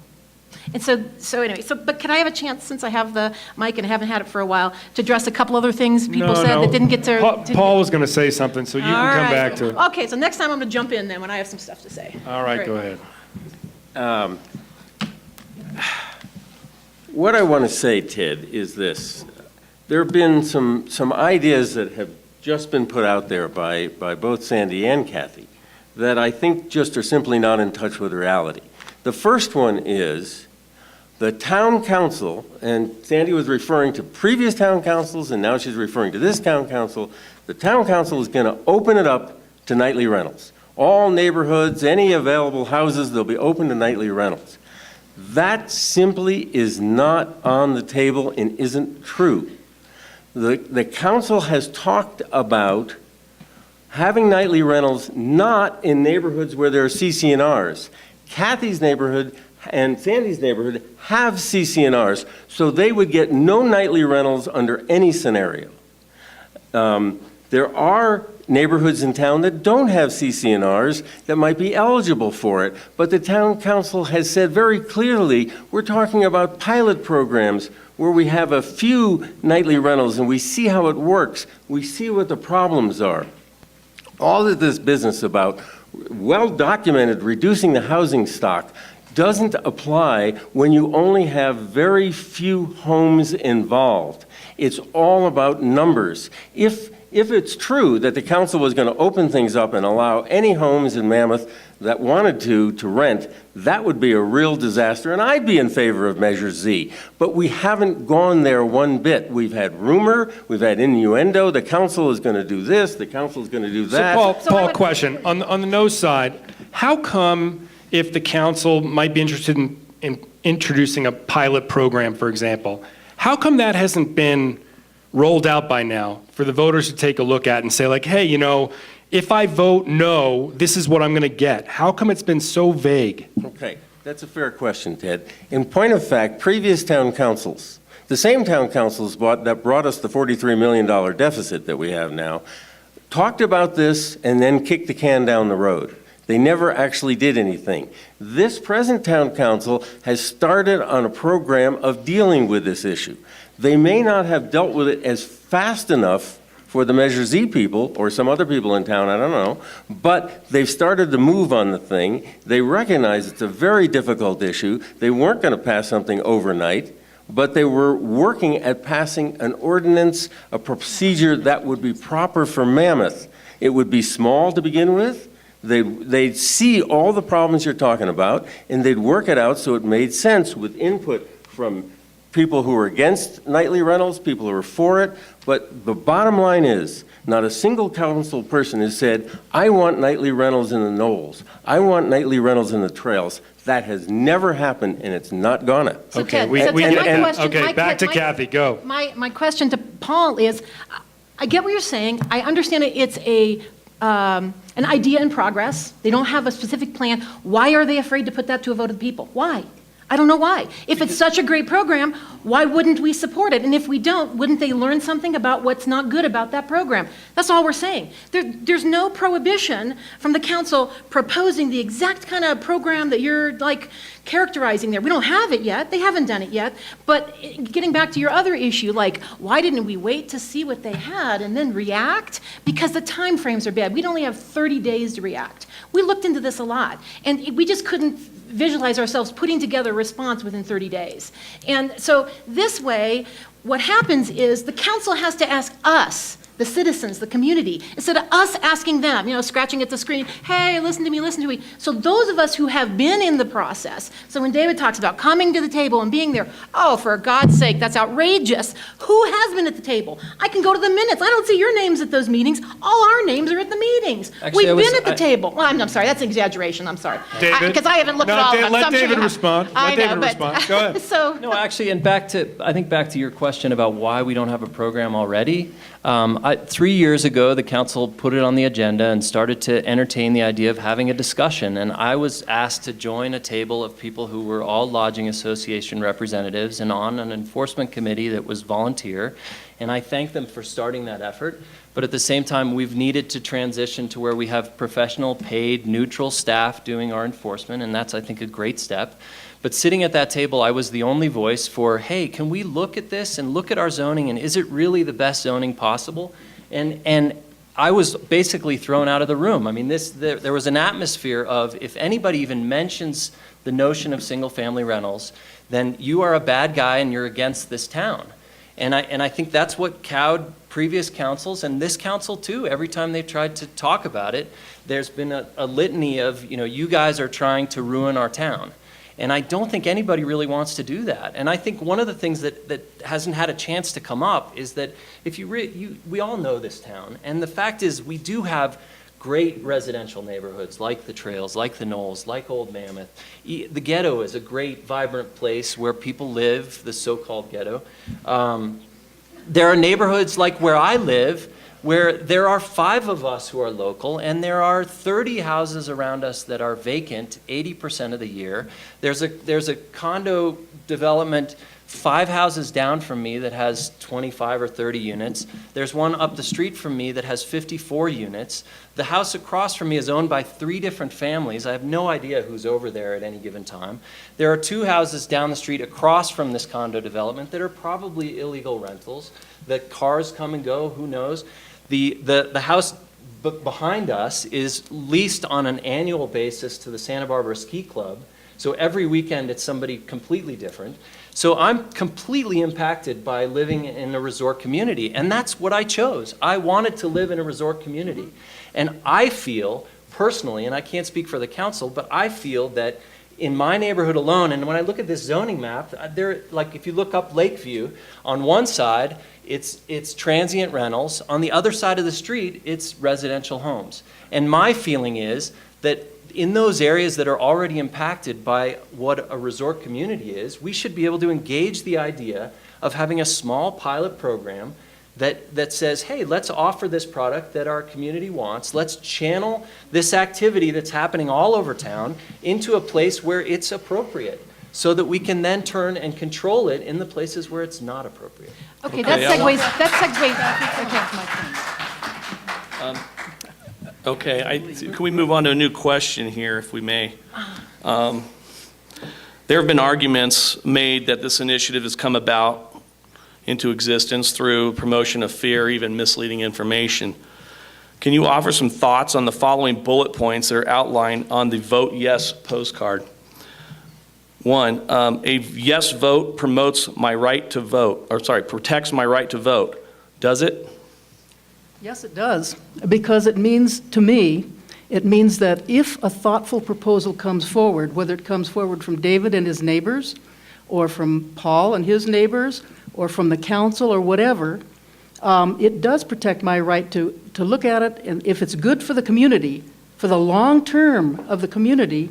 And so anyway, but can I have a chance, since I have the mic and I haven't had it for a while, to address a couple other things people said that didn't get to... Paul was going to say something, so you can come back to it. Okay, so next time I'm going to jump in then when I have some stuff to say. All right, Great. go ahead. What I want to say, Ted, is this. There have been some ideas that have just been put out there by both Sandy and Kathy that I think just are simply not in touch with reality. The first one is the town council, and Sandy was referring to previous town councils, and now she's referring to this town council. The town council is going to open it up to nightly rentals. All neighborhoods, any available houses, they'll be open to nightly rentals. That simply is not on the table and isn't true. The council has talked about having nightly rentals not in neighborhoods where there are CC&Rs. Kathy's neighborhood and Sandy's neighborhood have CC&Rs, so they would get no nightly rentals under any scenario. There are neighborhoods in town that don't have CC&Rs that might be eligible for it, but the town council has said very clearly, we're talking about pilot programs where we have a few nightly rentals and we see how it works. We see what the problems are. All of this business about well-documented reducing the housing stock doesn't apply when you only have very few homes involved. It's all about numbers. If it's true that the council was going to open things up and allow any homes in Mammoth that wanted to rent, that would be a real disaster, and I'd be in favor of Measure Z. But we haven't gone there one bit. We've had rumor, we've had innuendo, the council is going to do this, the council is going to do that. So Paul, question. On the no side, how come if the council might be interested in introducing a pilot program, for example, how come that hasn't been rolled out by now for the voters to take a look at and say, like, hey, you know, if I vote no, this is what I'm going to get? How come it's been so vague? Okay, that's a fair question, Ted. In point of fact, previous town councils, the same town councils that brought us the $43 million deficit that we have now, talked about this and then kicked the can down the road. They never actually did anything. This present town council has started on a program of dealing with this issue. They may not have dealt with it as fast enough for the Measure Z people or some other people in town, I don't know, but they've started to move on the thing. They recognize it's a very difficult issue. They weren't going to pass something overnight, but they were working at passing an ordinance, a procedure that would be proper for Mammoth. It would be small to begin with. They'd see all the problems you're talking about, and they'd work it out so it made sense with input from people who are against nightly rentals, people who are for it. But the bottom line is, not a single council person has said, I want nightly rentals in the knolls. I want nightly rentals in the trails. That has never happened, and it's not gonna. So Okay, Ted, back to Kathy, go. My question to Paul is, I get what you're saying. I understand it's an idea in progress. They don't have a specific plan. Why are they afraid to put that to a vote of the people? Why? I don't know why. If it's such a great program, why wouldn't we support it? And if we don't, wouldn't they learn something about what's not good about that program? That's all we're saying. There's no prohibition from the council proposing the exact kind of program that you're like characterizing there. We don't have it yet. They haven't done it yet. But getting back to your other issue, like why didn't we wait to see what they had and then react? Because the time frames are bad. We'd only have 30 days to react. We looked into this a lot, and we just couldn't visualize ourselves putting together a response within 30 days. And so this way, what happens is the council has to ask us, the citizens, the community, instead of us asking them, scratching at the screen, hey, listen to me. So those of us who have been in the process, so when David talks about coming to the table and being there, oh, for God's sake, that's outrageous. Who has been at the table? I can go to the minutes. I don't see your names at those meetings. All our names are at the meetings. Actually, We've been at the table. Well, I'm sorry, that's an exaggeration. I'm sorry. David? Because I haven't looked at all of them. Let so I'm sure David you have. respond. I Let know, David but- respond. Go ahead. So, No, actually, and I think back to your question about why we don't have a program already. 3 years ago, the council put it on the agenda and started to entertain the idea of having a discussion. And I was asked to join a table of people who were all lodging association representatives and on an enforcement committee that was volunteer. And I thank them for starting that effort. But at the same time, we've needed to transition to where we have professional, paid, neutral staff doing our enforcement. And that's, I think, a great step. But sitting at that table, I was the only voice for, hey, can we look at this and look at our zoning, and is it really the best zoning possible? And I was basically thrown out of the room. I mean, there was an atmosphere of, if anybody even mentions the notion of single-family rentals, then you are a bad guy and you're against this town. And I think that's what cowed previous councils and this council too. Every time they've tried to talk about it, there's been a litany of, you guys are trying to ruin our town. And I don't think anybody really wants to do that. And I think one of the things that hasn't had a chance to come up is that if we all know this town, and the fact is we do have great residential neighborhoods like the Trails, like the Knolls, like Old Mammoth. The ghetto is a great, vibrant place where people live, the so-called ghetto. There are neighborhoods like where I live, where there are 5 of us who are local, and there are 30 houses around us that are vacant 80% of the year. There's a condo development 5 houses down from me that has 25 or 30 units. There's one up the street from me that has 54 units. The house across from me is owned by 3 different families. I have no idea who's over there at any given time. There are 2 houses down the street across from this condo development that are probably illegal rentals. The cars come and go, who knows? The house behind us is leased on an annual basis to the Santa Barbara Ski Club. So every weekend it's somebody completely different. So I'm completely impacted by living in a resort community, and that's what I chose. I wanted to live in a resort community. And I feel personally, and I can't speak for the council, but I feel that in my neighborhood alone, and when I look at this zoning map, like if you look up Lakeview, on one side, it's transient rentals. On the other side of the street, it's residential homes. And my feeling is that in those areas that are already impacted by what a resort community is, we should be able to engage the idea of having a small pilot program that says, hey, let's offer this product that our community wants. Let's channel this activity that's happening all over town into a place where it's appropriate, so that we can then turn and control it in the places where it's not appropriate. okay, that segues. Okay, can we move on to a new question here, if we may? There have been arguments made that this initiative has come about into existence through promotion of fear, even misleading information. Can you offer some thoughts on the following bullet points that are outlined on the Vote Yes postcard? 1, a yes vote promotes my right to vote, protects my right to vote. Does it? Yes, it does, because it means, to me, it means that if a thoughtful proposal comes forward, whether it comes forward from David and his neighbors, or from Paul and his neighbors, or from the council, or whatever, it does protect my right to look at it, and if it's good for the community, for the long term of the community,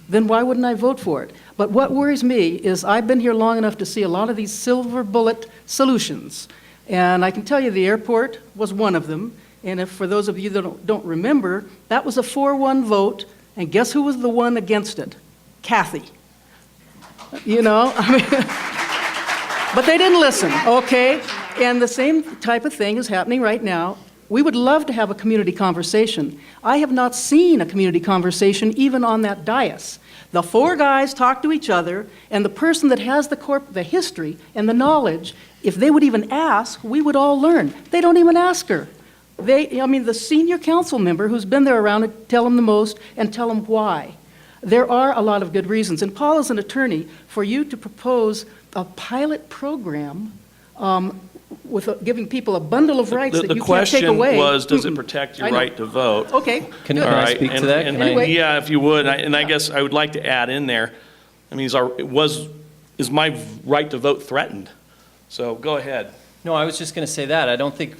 then why wouldn't I vote for it? But what worries me is I've been here long enough to see a lot of these silver bullet solutions. And I can tell you the airport was one of them. And if for those of you that don't remember, that was a 4-1 vote. And guess who was the one against it? Kathy. You know, I mean, but they didn't listen, okay? And the same type of thing is happening right now. We would love to have a community conversation. I have not seen a community conversation even on that dais. The four guys talk to each other, and the person that has the history and the knowledge, if they would even ask, we would all learn. They don't even ask her. The senior council member who's been there around it, tell them the most and tell them why. There are a lot of good reasons. And Paul, as an attorney, for you to propose a pilot program with giving people a bundle of rights that you can't take away. The question was, does it protect your right to vote? Okay. Can good. I speak to that? Anyway. Yeah, if you would, I guess I would like to add in there, I mean, is my right to vote threatened? So go ahead. No, I was just going to say that. I don't think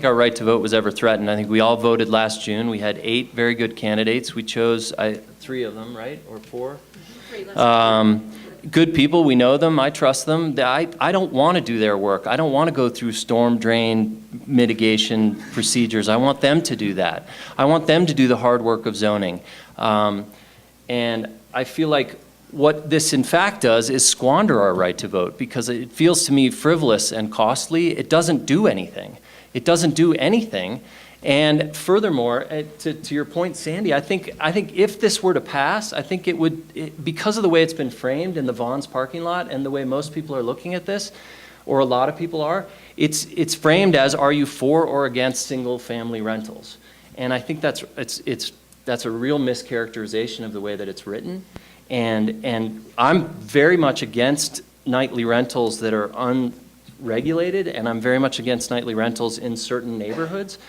our right to vote was ever threatened. I think we all voted last June. We had 8 very good candidates. We chose 3 of them, right? Or 4? 3. Good people. We know them. I trust them. I don't want to do their work. I don't want to go through storm drain mitigation procedures. I want them to do that. I want them to do the hard work of zoning. And I feel like what this in fact does is squander our right to vote, because it feels to me frivolous and costly. It doesn't do anything. It doesn't do anything. And furthermore, to your point, Sandy, I think if this were to pass, I think it would, because of the way it's been framed in the Vaughn's parking lot and the way most people are looking at this, or a lot of people are, it's framed as, are you for or against single-family rentals? And I think that's a real mischaracterization of the way that it's written. And I'm very much against nightly rentals that are unregulated, and I'm very much against nightly rentals in certain neighborhoods.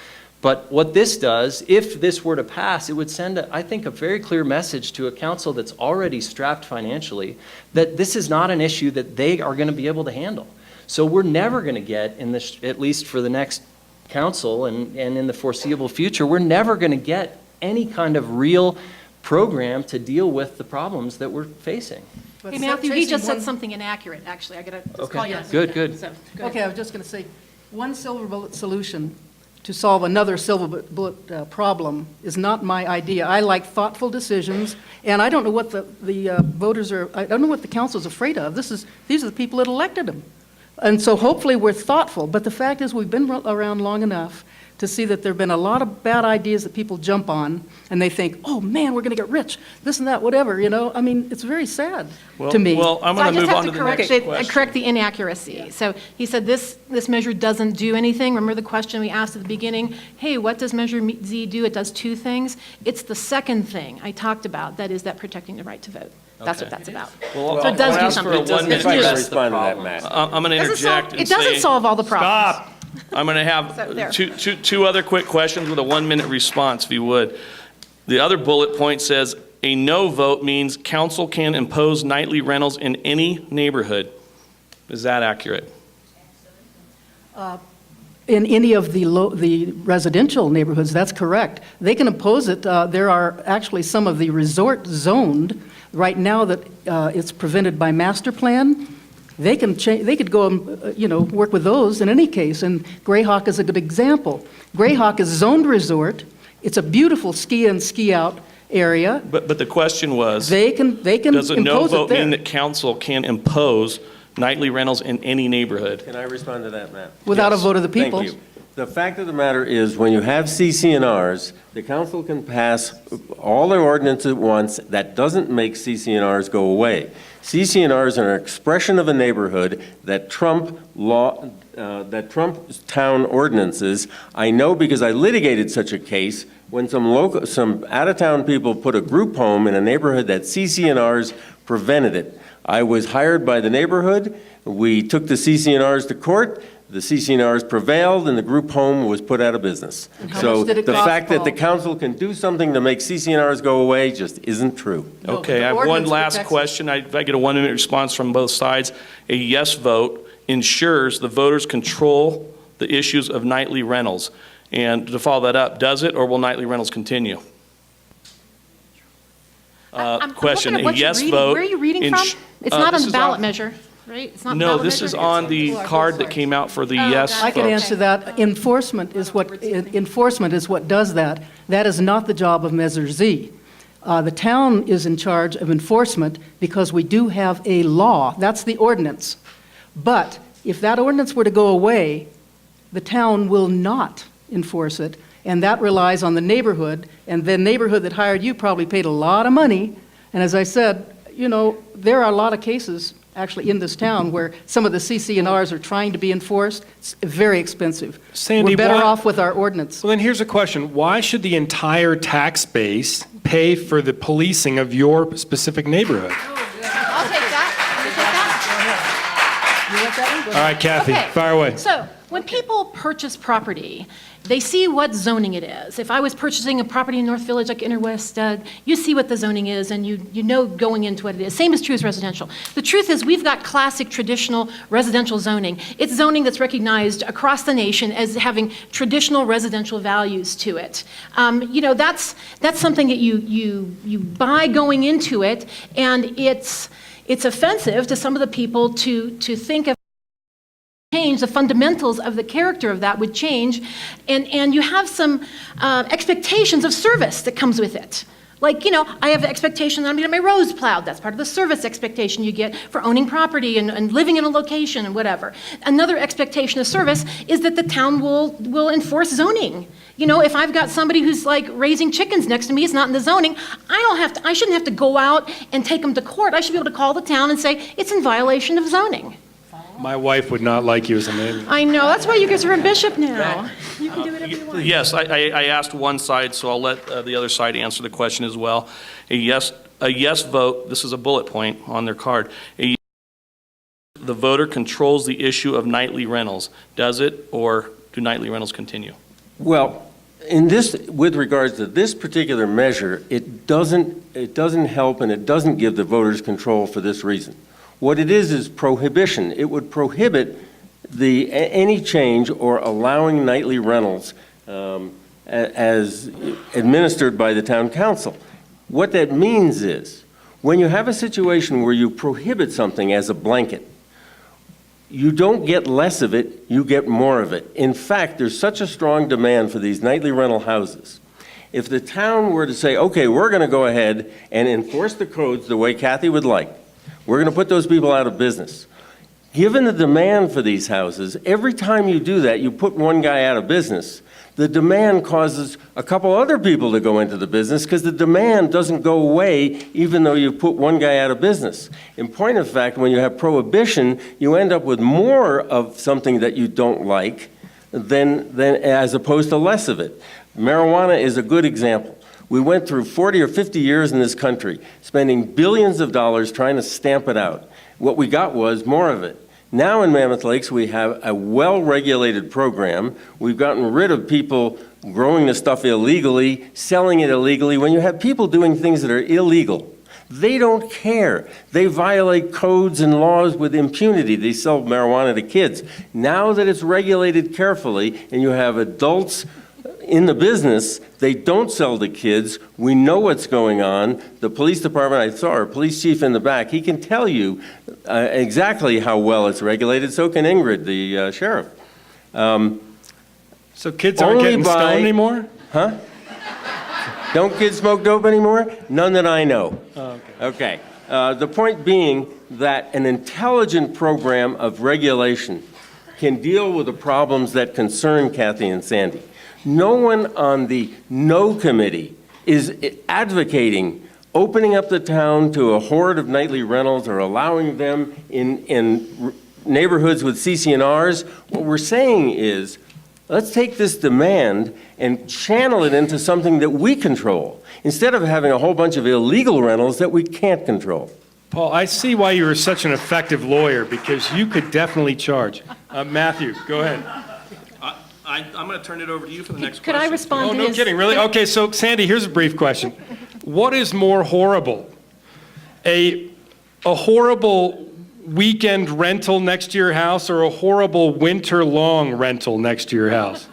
But what this does, if this were to pass, it would send, I think, a very clear message to a council that's already strapped financially that this is not an issue that they are going to be able to handle. So we're never going to get, at least for the next council and in the foreseeable future, we're never going to get any kind of real program to deal with the problems that we're facing. But Hey, stop Matthew, he chasing just said one- something inaccurate, actually. I got to just Okay. call you out. Good. So, go ahead. Okay, I was just going to say, one silver bullet solution to solve another silver bullet problem is not my idea. I like thoughtful decisions, and I don't know what the voters are, I don't know what the council's afraid of. These are the people that elected them. And so hopefully we're thoughtful, but the fact is we've been around long enough to see that there have been a lot of bad ideas that people jump on, and they think, oh man, we're going to get rich, this and that, whatever, you know? I mean, it's very sad to me. Well, I'm So I going to just move have on to to the next question. correct the inaccuracy. So he said this measure doesn't do anything. Remember the question we asked at the beginning? Hey, what does Measure Z do? It does 2 things. It's the second thing I talked about, that is that protecting the right to vote. That's what that's about. Well, So it does I'll do ask for a something. 1 minute If I can Address the respond to that, problems. Matt. I'm going to interject and It doesn't say, solve all the problems. Stop. I'm going to So, there. have two other quick questions with a 1-minute response, if you would. The other bullet point says, a no vote means council can impose nightly rentals in any neighborhood. Is that accurate? In any of the residential neighborhoods, that's correct. They can impose it. There are actually some of the resort zoned right now that it's prevented by master plan. They could go and, work with those in any case, and Greyhawk is a good example. Greyhawk is zoned resort. It's a beautiful ski in, ski out area. But the question was, They can does a no impose it vote mean there that council can impose nightly rentals in any neighborhood? Can I respond to that, Matt? without a Yes. vote of the people. Thank you. The fact of the matter is, when you have CCNRs, the council can pass all their ordinances at once. That doesn't make CCNRs go away. CCNRs are an expression of a neighborhood that trump town ordinances. I know because I litigated such a case when some out-of-town people put a group home in a neighborhood that CCNRs prevented it. I was hired by the neighborhood. We took the CCNRs to court. The CCNRs prevailed, and the group home was put out of business. how So much did it the cost, fact that the Paul? council can do something to make CCNRs go away just isn't true. No, Okay, the I have one ordinance last protects it. question. If I get a 1-minute response from both sides. A yes vote ensures the voters control the issues of nightly rentals. And to follow that up, does it, or will nightly rentals continue? I'm Question, looking at a what you're yes reading. vote. Where are you reading from? It's not on this the is ballot on- measure, right? It's not No, ballot this measure? is on the card that came out for the yes gotcha. I can vote. answer that. Enforcement is what does that. That is not the job of Measure Z. The town is in charge of enforcement because we do have a law. That's the ordinance. But if that ordinance were to go away, the town will not enforce it, and that relies on the neighborhood, and the neighborhood that hired you probably paid a lot of money. And as I said, you know, there are a lot of cases actually in this town where some of the CC&Rs are trying to be enforced. It's very expensive. Sandy, We're better why- off with our ordinance. Well, then here's a question. Why should the entire tax base pay for the policing of your specific neighborhood? I'll take that. You want that one? Go All right, Kathy, Okay. fire away. So, when people purchase property, they see what zoning it is. If I was purchasing a property in North Village, like Inner West, you see what the zoning is, and you know going into what it is. Same is true as residential. The truth is, we've got classic, traditional residential zoning. It's zoning that's recognized across the nation as having traditional residential values to it. You know, that's something that you buy going into it, and it's offensive to some of the people to think of change, the fundamentals of the character of that would change, and you have some expectations of service that comes with it. Like, you know, I have the expectation that I'm going to get my roads plowed. That's part of the service expectation you get for owning property and living in a location and whatever. Another expectation of service is that the town will enforce zoning. You know, if I've got somebody who's like raising chickens next to me, it's not in the zoning, I shouldn't have to go out and take them to court. I should be able to call the town and say, it's in violation of zoning. My wife would not like you as a neighbor. I know, that's why you guys are a bishop now. You can do whatever you want. Yes, I asked one side, so I'll let the other side answer the question as well. A yes vote, this is a bullet point on their card. The voter controls the issue of nightly rentals. Does it, or do nightly rentals continue? Well, with regards to this particular measure, it doesn't help and it doesn't give the voters control for this reason. What it is prohibition. It would prohibit any change or allowing nightly rentals as administered by the town council. What that means is, when you have a situation where you prohibit something as a blanket, you don't get less of it, you get more of it. In fact, there's such a strong demand for these nightly rental houses. If the town were to say, okay, we're going to go ahead and enforce the codes the way Kathy would like, we're going to put those people out of business. Given the demand for these houses, every time you do that, you put one guy out of business. The demand causes a couple other people to go into the business because the demand doesn't go away even though you put one guy out of business. In point of fact, when you have prohibition, you end up with more of something that you don't like than as opposed to less of it. Marijuana is a good example. We went through 40 or 50 years in this country, spending billions of dollars trying to stamp it out. What we got was more of it. Now in Mammoth Lakes, we have a well-regulated program. We've gotten rid of people growing the stuff illegally, selling it illegally. When you have people doing things that are illegal, they don't care. They violate codes and laws with impunity. They sell marijuana to kids. Now that it's regulated carefully and you have adults in the business, they don't sell to kids. We know what's going on. The police department, I saw our police chief in the back, he can tell you exactly how well it's regulated. So can Ingrid, the sheriff. So kids aren't getting stoned anymore? Huh? Don't kids smoke dope anymore? None that I know. Oh, okay. Okay. The point being that an intelligent program of regulation can deal with the problems that concern Kathy and Sandy. No one on the No Committee is advocating opening up the town to a horde of nightly rentals or allowing them in neighborhoods with CC&Rs. What we're saying is, let's take this demand and channel it into something that we control, instead of having a whole bunch of illegal rentals that we can't control. Paul, I see why you were such an effective lawyer, because you could definitely charge. Matthew, go ahead. I'm going to turn it over to you for the next Could question. I respond Oh, to no his? kidding, really? Okay, so Sandy, here's a brief question. What is more horrible? A horrible weekend rental next to your house, or a horrible winter-long rental next to your house?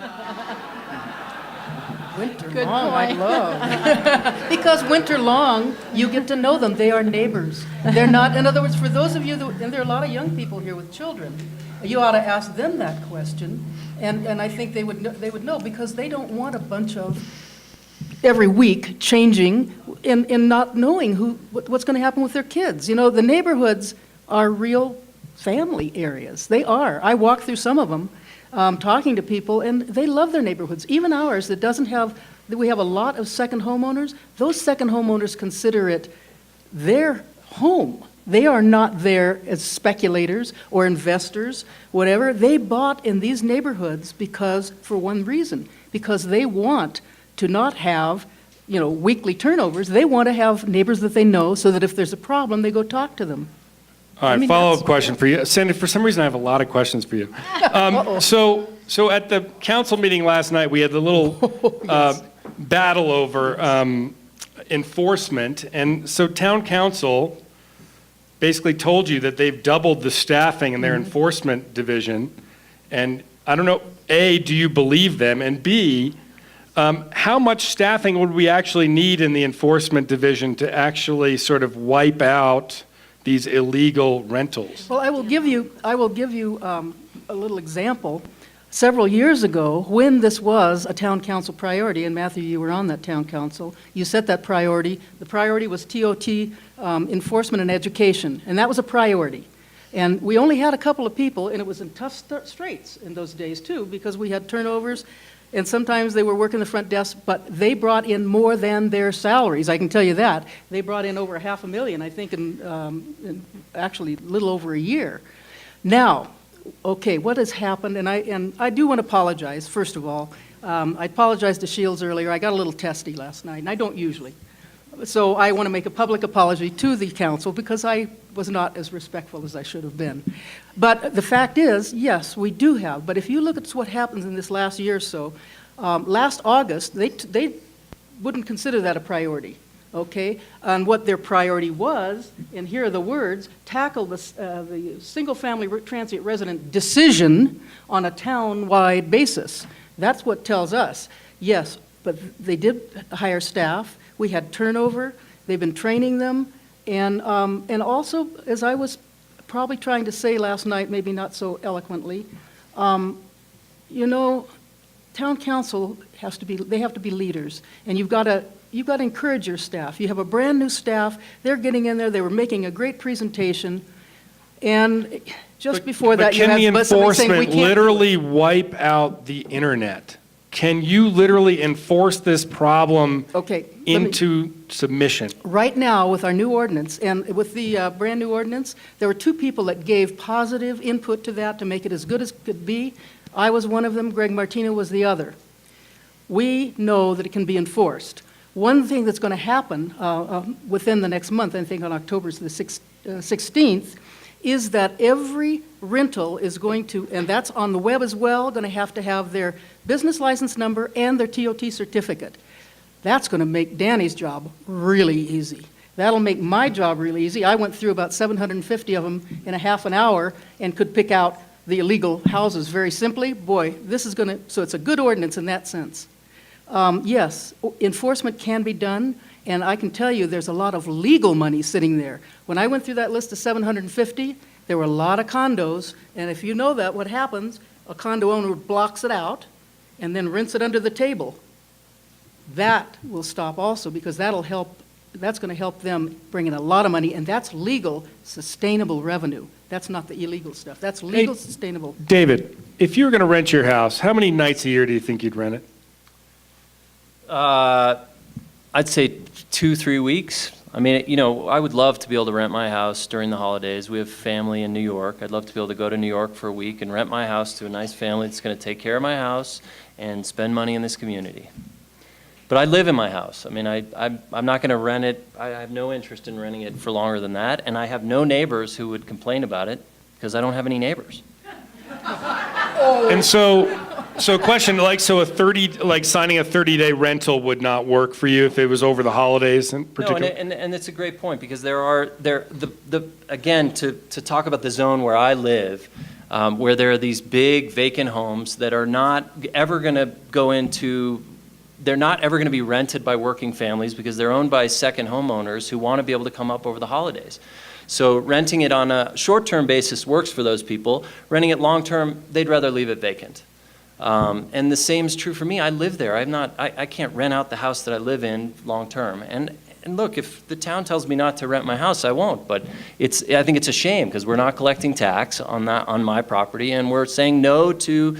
Winter Good long, I point. love. Because winter long, you get to know them. They are neighbors. They're not, in other words, for those of you, and there are a lot of young people here with children, you ought to ask them that question. And I think they would know, because they don't want a bunch of, every week, changing in not knowing what's going to happen with their kids. You know, the neighborhoods are real family areas. They are. I walk through some of them, talking to people, and they love their neighborhoods. Even ours that doesn't have, we have a lot of second homeowners. Those second homeowners consider it their home. They are not there as speculators or investors, whatever. They bought in these neighborhoods because, for one reason, because they want to not have, you know, weekly turnovers. They want to have neighbors that they know so that if there's a problem, they go talk to them. All right, I mean, follow-up that's- question for you. Sandy, for some reason, I have a lot of questions for you. So at the council meeting last night, we had the little battle over enforcement. And so town council basically told you that they've doubled the staffing in their enforcement division. And I don't know, A, do you believe them? And B, how much staffing would we actually need in the enforcement division to actually sort of wipe out these illegal rentals? Well, I will give you a little example. Several years ago, when this was a town council priority, and Matthew, you were on that town council, you set that priority. The priority was TOT, enforcement and education, and that was a priority. And we only had a couple of people, and it was in tough straits in those days too, because we had turnovers, and sometimes they were working the front desk, but they brought in more than their salaries, I can tell you that. They brought in over $500,000, I think, in actually a little over a year. Now, okay, what has happened, and I do want to apologize, first of all. I apologized to Shields earlier. I got a little testy last night, and I don't usually. So I want to make a public apology to the council because I was not as respectful as I should have been. But the fact is, yes, we do have. But if you look at what happens in this last year or so, last August, they wouldn't consider that a priority. Okay, and what their priority was, and here are the words, tackle the single-family transient resident decision on a town-wide basis. That's what tells us. Yes, but they did hire staff. We had turnover. They've been training them. And also, as I was probably trying to say last night, maybe not so eloquently, you know, town council they have to be leaders. And you've got to encourage your staff. You have a brand new staff. They're getting in there. They were making a great presentation. And just before that, you can have the somebody saying, we enforcement can't literally wipe out the internet? Can you literally enforce this problem Okay, into submission? right now, with our new ordinance, and with the brand new ordinance, there were two people that gave positive input to that to make it as good as could be. I was one of them. Greg Martino was the other. We know that it can be enforced. One thing that's going to happen within the next month, I think on October the 16th, is that every rental is going to, and that's on the web as well, going to have their business license number and their TOT certificate. That's going to make Danny's job really easy. That'll make my job really easy. I went through about 750 of them in a half an hour and could pick out the illegal houses very simply. Boy, this is going to, so it's a good ordinance in that sense. Yes, enforcement can be done, and I can tell you there's a lot of legal money sitting there. When I went through that list of 750, there were a lot of condos, and if you know that, what happens, a condo owner blocks it out and then rinse it under the table. That will stop also because that's going to help them bring in a lot of money, and that's legal, sustainable revenue. That's not the illegal stuff. That's legal, sustainable. David, if you were going to rent your house, how many nights a year do you think you'd rent it? I'd say 2-3 weeks. I mean, you know, I would love to be able to rent my house during the holidays. We have family in New York. I'd love to be able to go to New York for a week and rent my house to a nice family that's going to take care of my house and spend money in this community. But I live in my house. I mean, I'm not going to rent it. I have no interest in renting it for longer than that. And I have no neighbors who would complain about it because I don't have any neighbors. And so question, signing a 30-day rental would not work for you if it was over the holidays in particular? No, and it's a great point because again, to talk about the zone where I live, where there are these big vacant homes that are not ever going to they're not ever going to be rented by working families because they're owned by second homeowners who want to be able to come up over the holidays. So renting it on a short-term basis works for those people. Renting it long-term, they'd rather leave it vacant. And the same is true for me. I live there. I can't rent out the house that I live in long-term. And and look, if the town tells me not to rent my house, I won't. But I think it's a shame because we're not collecting tax on my property, and we're saying no to,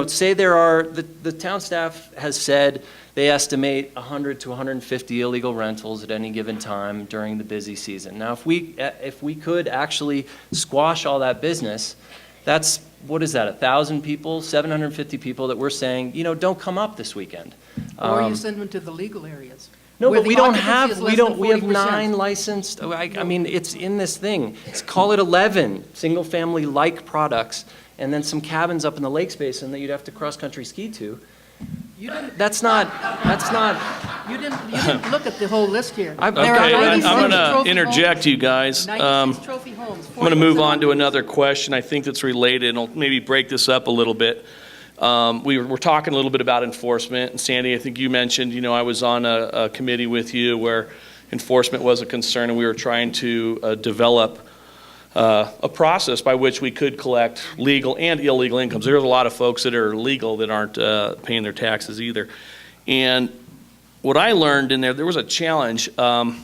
say the town staff has said they estimate 100 to 150 illegal rentals at any given time during the busy season. Now, if we could actually squash all that business, that's, what is that, 1,000 people, 750 people that we're saying, don't come up this weekend. Or you send them to the legal areas. No, where but the we don't occupancy have, is less than we have 40%. 9 licensed, I mean, it's in this thing. Call it 11 single-family-like products, and then some cabins up in the lakes basin that you'd have to cross-country ski to. That's not, You didn't look at the whole list here. Okay, There are I'm 96 going to trophy interject homes, you guys. 96 trophy homes. I'm going to move 40% on to another question I think that's related, and I'll maybe break this up a little bit. We're talking a little bit about enforcement, and Sandy, I think you mentioned, I was on a committee with you where enforcement was a concern, and we were trying to develop a process by which we could collect legal and illegal incomes. There's a lot of folks that are legal that aren't paying their taxes either. And what I learned in there was a challenge that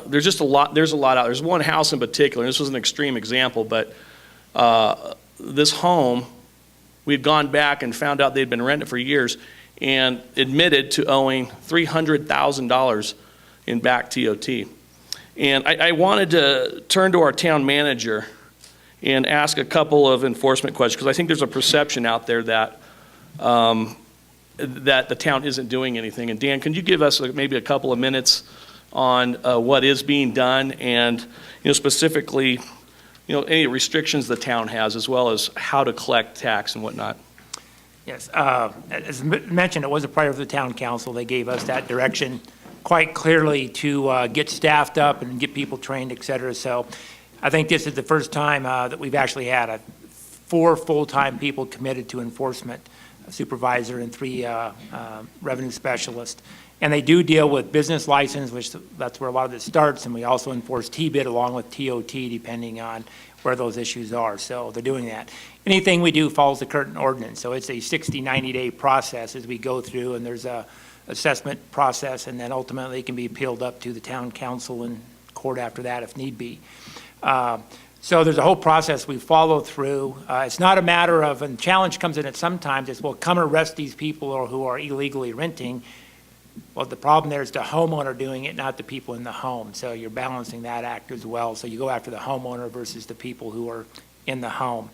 there's just a lot out. There's one house in particular, and this was an extreme example, but this home, we'd gone back and found out they'd been renting it for years and admitted to owing $300,000 in back TOT. And I wanted to turn to our town manager and ask a couple of enforcement questions, because I think there's a perception out there that that the town isn't doing anything. And Dan, can you give us maybe a couple of minutes on what is being done and, specifically, any restrictions the town has, as well as how to collect tax and whatnot? Yes, as mentioned, it was a priority of the town council. They gave us that direction quite clearly to get staffed up and get people trained, et cetera. So I think this is the first time that we've actually had 4 full-time people committed to enforcement, a supervisor and 3 revenue specialists. And they do deal with business license, which that's where a lot of this starts, and we also enforce T-bid along with TOT, depending on where those issues are. So they're doing that. Anything we do follows the current ordinance. So it's a 60, 90-day process as we go through, and there's a assessment process, and then ultimately it can be appealed up to the town council and court after that if need be. So there's a whole process we follow through. It's not a matter of, and challenge comes in at sometimes, it's, well, come arrest these people who are illegally renting. Well, the problem there is the homeowner doing it, not the people in the home. So you're balancing that act as well. So you go after the homeowner versus the people who are in the home.